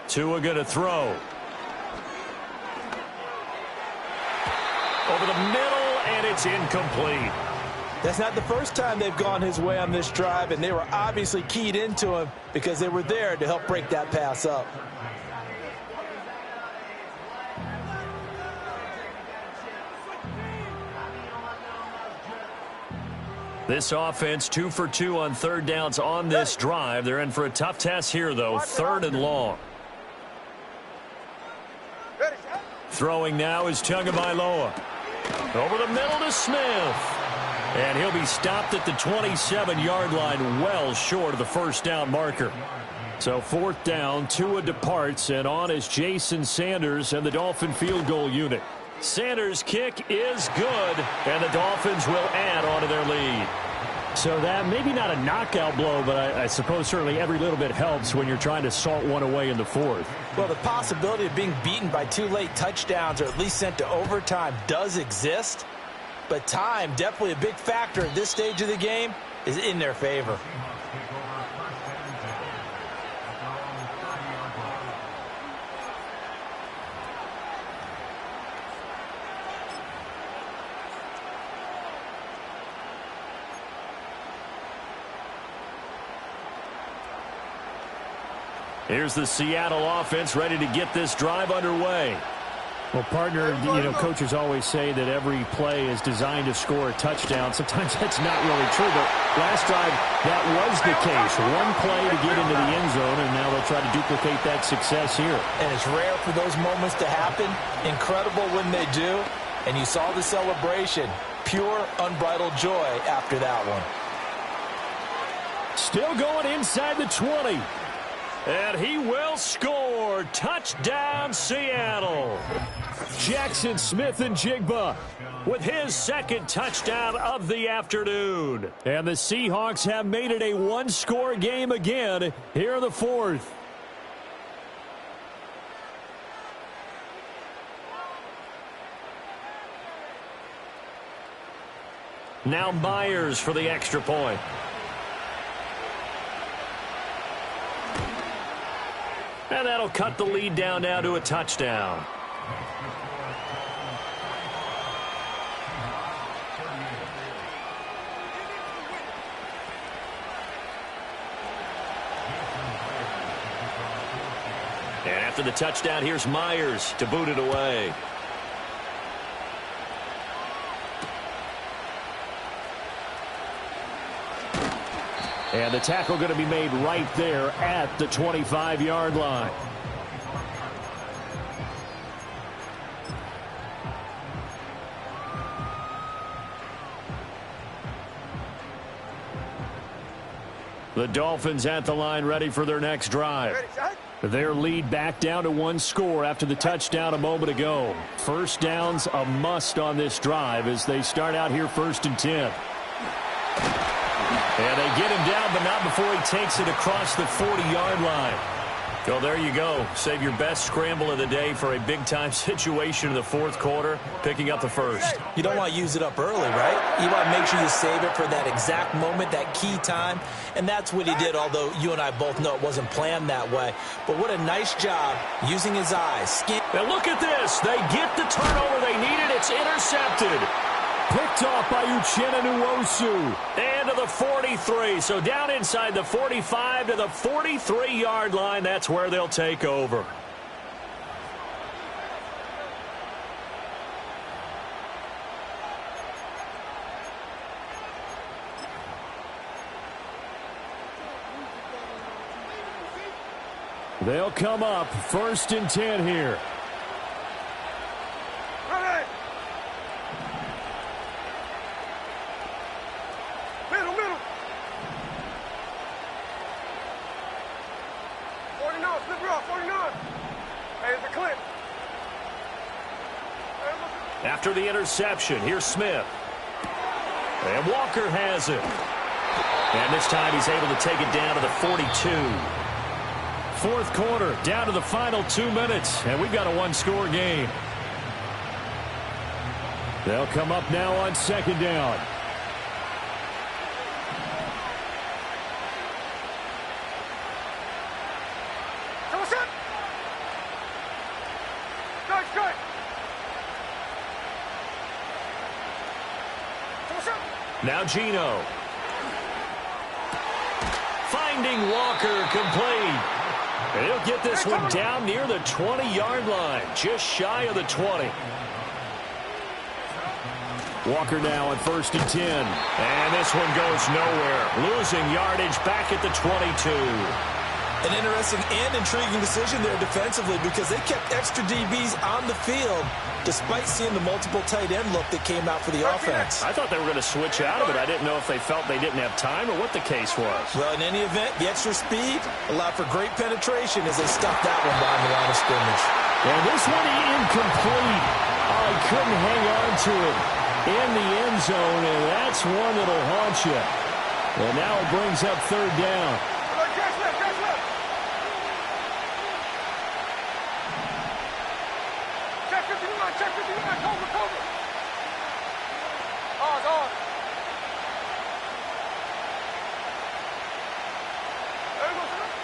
S6: Tua going to throw. Over the middle, and it's incomplete.
S5: That's not the first time they've gone his way on this drive, and they were obviously keyed into him because they were there to help break that pass up.
S6: This offense 2 for 2 on third downs on this drive. They're in for a tough test here, though. 3rd and long. Throwing now is Tagovailoa. Over the middle to Smith. And he'll be stopped at the 27-yard line, well short of the first down marker. So 4th down, Tua departs, and on is Jason Sanders and the Dolphin field goal unit. Sanders' kick is good, and the Dolphins will add on to their lead. So that maybe not a knockout blow, but I suppose certainly every little bit helps when you're trying to salt one away in the 4th.
S5: Well, the possibility of being beaten by 2 late touchdowns or at least sent to overtime does exist. But time, definitely a big factor at this stage of the game, is in their favor.
S6: Here's the Seattle offense ready to get this drive underway.
S4: Well, partner, coaches always say that every play is designed to score a touchdown. Sometimes that's not really true, but last drive, that was the case. One play to get into the end zone, and now they'll try to duplicate that success here.
S5: And it's rare for those moments to happen. Incredible when they do. And you saw the celebration. Pure, unbridled joy after that one.
S6: Still going inside the 20. And he will score. Touchdown, Seattle. Jackson Smith-Njigba with his 2nd touchdown of the afternoon. And the Seahawks have made it a one-score game again here in the 4th. Now Myers for the extra point. And that'll cut the lead down now to a touchdown. And after the touchdown, here's Myers to boot it away. And the tackle going to be made right there at the 25-yard line. The Dolphins at the line ready for their next drive. Their lead back down to 1 score after the touchdown a moment ago. First down's a must on this drive as they start out here 1st and 10. And they get him down, but not before he takes it across the 40-yard line. So there you go. Save your best scramble of the day for a big-time situation in the 4th quarter, picking up the first.
S5: You don't want to use it up early, right? You want to make sure you save it for that exact moment, that key time. And that's what he did, although you and I both know it wasn't planned that way. But what a nice job using his eyes.
S6: And look at this. They get the turnover they needed. It's intercepted. Picked off by Uchenna Nwosu. And to the 43. So down inside the 45 to the 43-yard line. That's where they'll take over. They'll come up 1st and 10 here.
S3: flip her off, 49. Hey, it's a clip.
S4: After the interception, here's Smith. And Walker has it. And this time he's able to take it down to the 42. Fourth quarter, down to the final 2 minutes, and we've got a one-score game. They'll come up now on second down. Now Gino. Finding Walker complete. And he'll get this one down near the 20-yard line, just shy of the 20. Walker now on 1st and 10. And this one goes nowhere. Losing yardage back at the 22.
S5: An interesting and intriguing decision there defensively because they kept extra DBs on the field despite seeing the multiple tight end look that came out for the offense.
S4: I thought they were going to switch out of it. I didn't know if they felt they didn't have time or what the case was.
S5: Well, in any event, the extra speed allowed for great penetration as they stuffed that one behind the line of scrimmage.
S6: And this one incomplete. Oh, he couldn't hang on to it in the end zone, and that's one that'll haunt you. And now it brings up third down.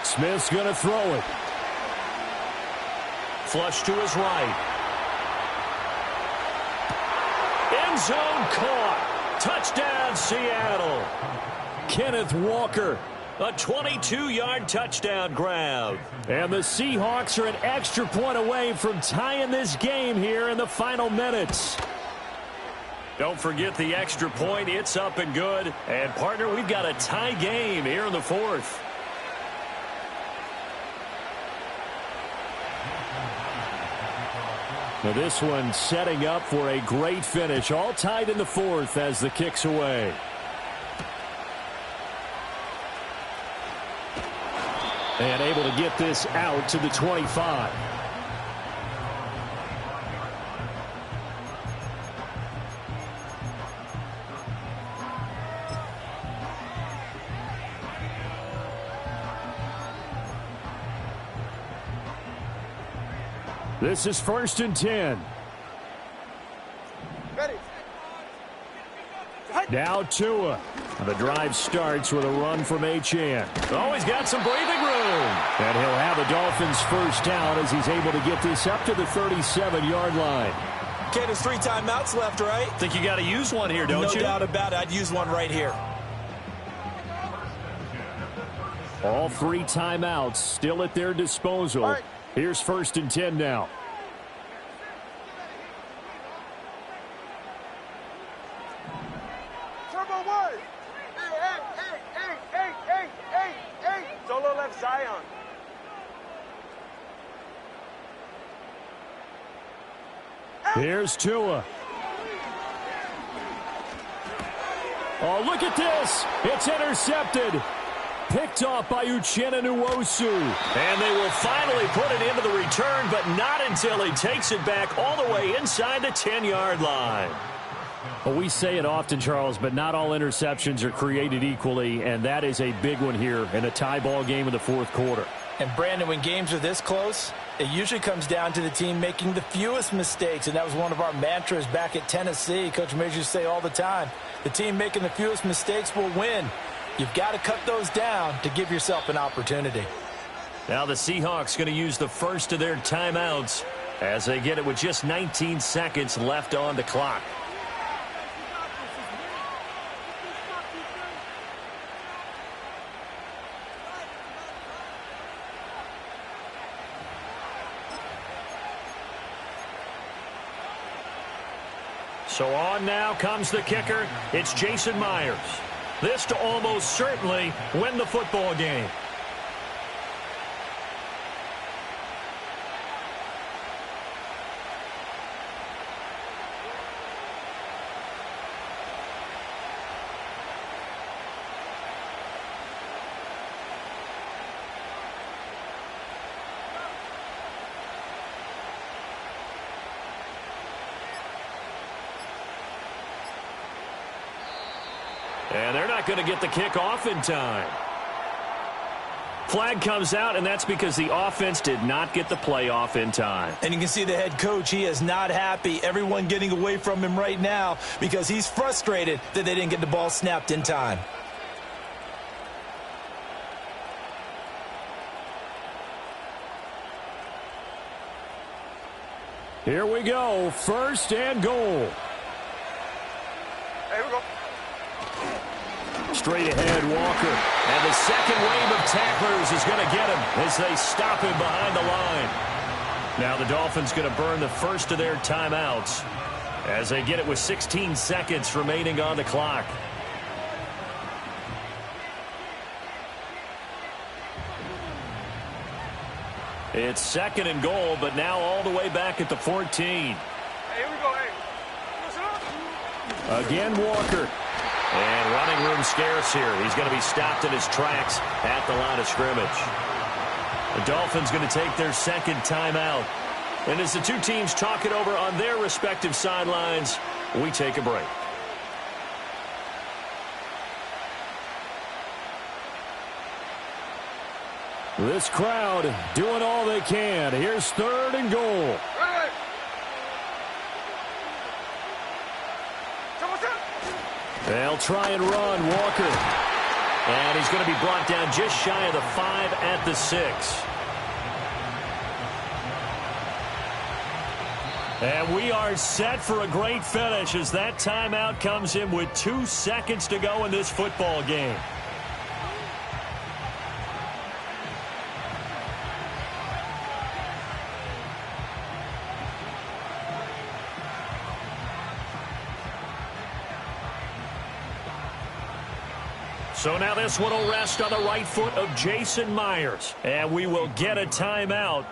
S6: Smith's going to throw it.
S4: Flush to his right. End zone caught. Touchdown, Seattle.
S6: Kenneth Walker.
S4: A 22-yard touchdown grab.
S6: And the Seahawks are an extra point away from tying this game here in the final minutes.
S4: Don't forget the extra point. It's up and good. And, partner, we've got a tie game here in the fourth.
S6: Now this one setting up for a great finish. All tied in the fourth as the kick's away. And able to get this out to the 25. This is 1st and 10.
S3: Ready.
S6: Now Tua. The drive starts with a run from Achane.
S4: Oh, he's got some breathing room.
S6: And he'll have the Dolphins first down as he's able to get this up to the 37-yard line.
S5: Okay, there's 3 timeouts left, right?
S4: Think you got to use one here, don't you?
S5: No doubt about it. I'd use one right here.
S6: All 3 timeouts still at their disposal.
S3: Right.
S6: Here's 1st and 10 now.
S3: Turbo 1. Hey. Solo left Zion.
S6: Here's Tua. Oh, look at this. It's intercepted. Picked off by Uchenna Nwosu.
S4: And they will finally put it into the return, but not until he takes it back all the way inside the 10-yard line.
S6: Well, we say it often, Charles, but not all interceptions are created equally, and that is a big one here in a tie ball game in the fourth quarter.
S5: And, Brandon, when games are this close, it usually comes down to the team making the fewest mistakes, and that was one of our mantras back at Tennessee. Coach Majors used to say all the time, the team making the fewest mistakes will win. You've got to cut those down to give yourself an opportunity.
S4: Now the Seahawks going to use the first of their timeouts as they get it with just 19 seconds left on the clock. So on now comes the kicker. It's Jason Myers. This to almost certainly win the football game.
S6: And they're not going to get the kick off in time. Flag comes out, and that's because the offense did not get the play off in time.
S5: And you can see the head coach, he is not happy. Everyone getting away from him right now because he's frustrated that they didn't get the ball snapped in time.
S4: Here we go, 1st and goal.
S3: Hey, here we go.
S6: Straight ahead, Walker. And the second wave of tacklers is going to get him as they stop him behind the line. Now the Dolphins going to burn the first of their timeouts as they get it with 16 seconds remaining on the clock. It's 2nd and goal, but now all the way back at the 14.
S3: Hey, here we go. Hey. Listen up.
S6: Again, Walker. And running room scarce here. He's going to be stopped in his tracks at the line of scrimmage. The Dolphins going to take their 2nd timeout. And as the two teams talk it over on their respective sidelines, we take a break.
S4: This crowd doing all they can. Here's 3rd and goal.
S3: Ready.
S6: They'll try and run, Walker. And he's going to be brought down just shy of the 5 at the 6. And we are set for a great finish as that timeout comes in with 2 seconds to go in this football game. So now this one will rest on the right foot of Jason Myers. And we will get a timeout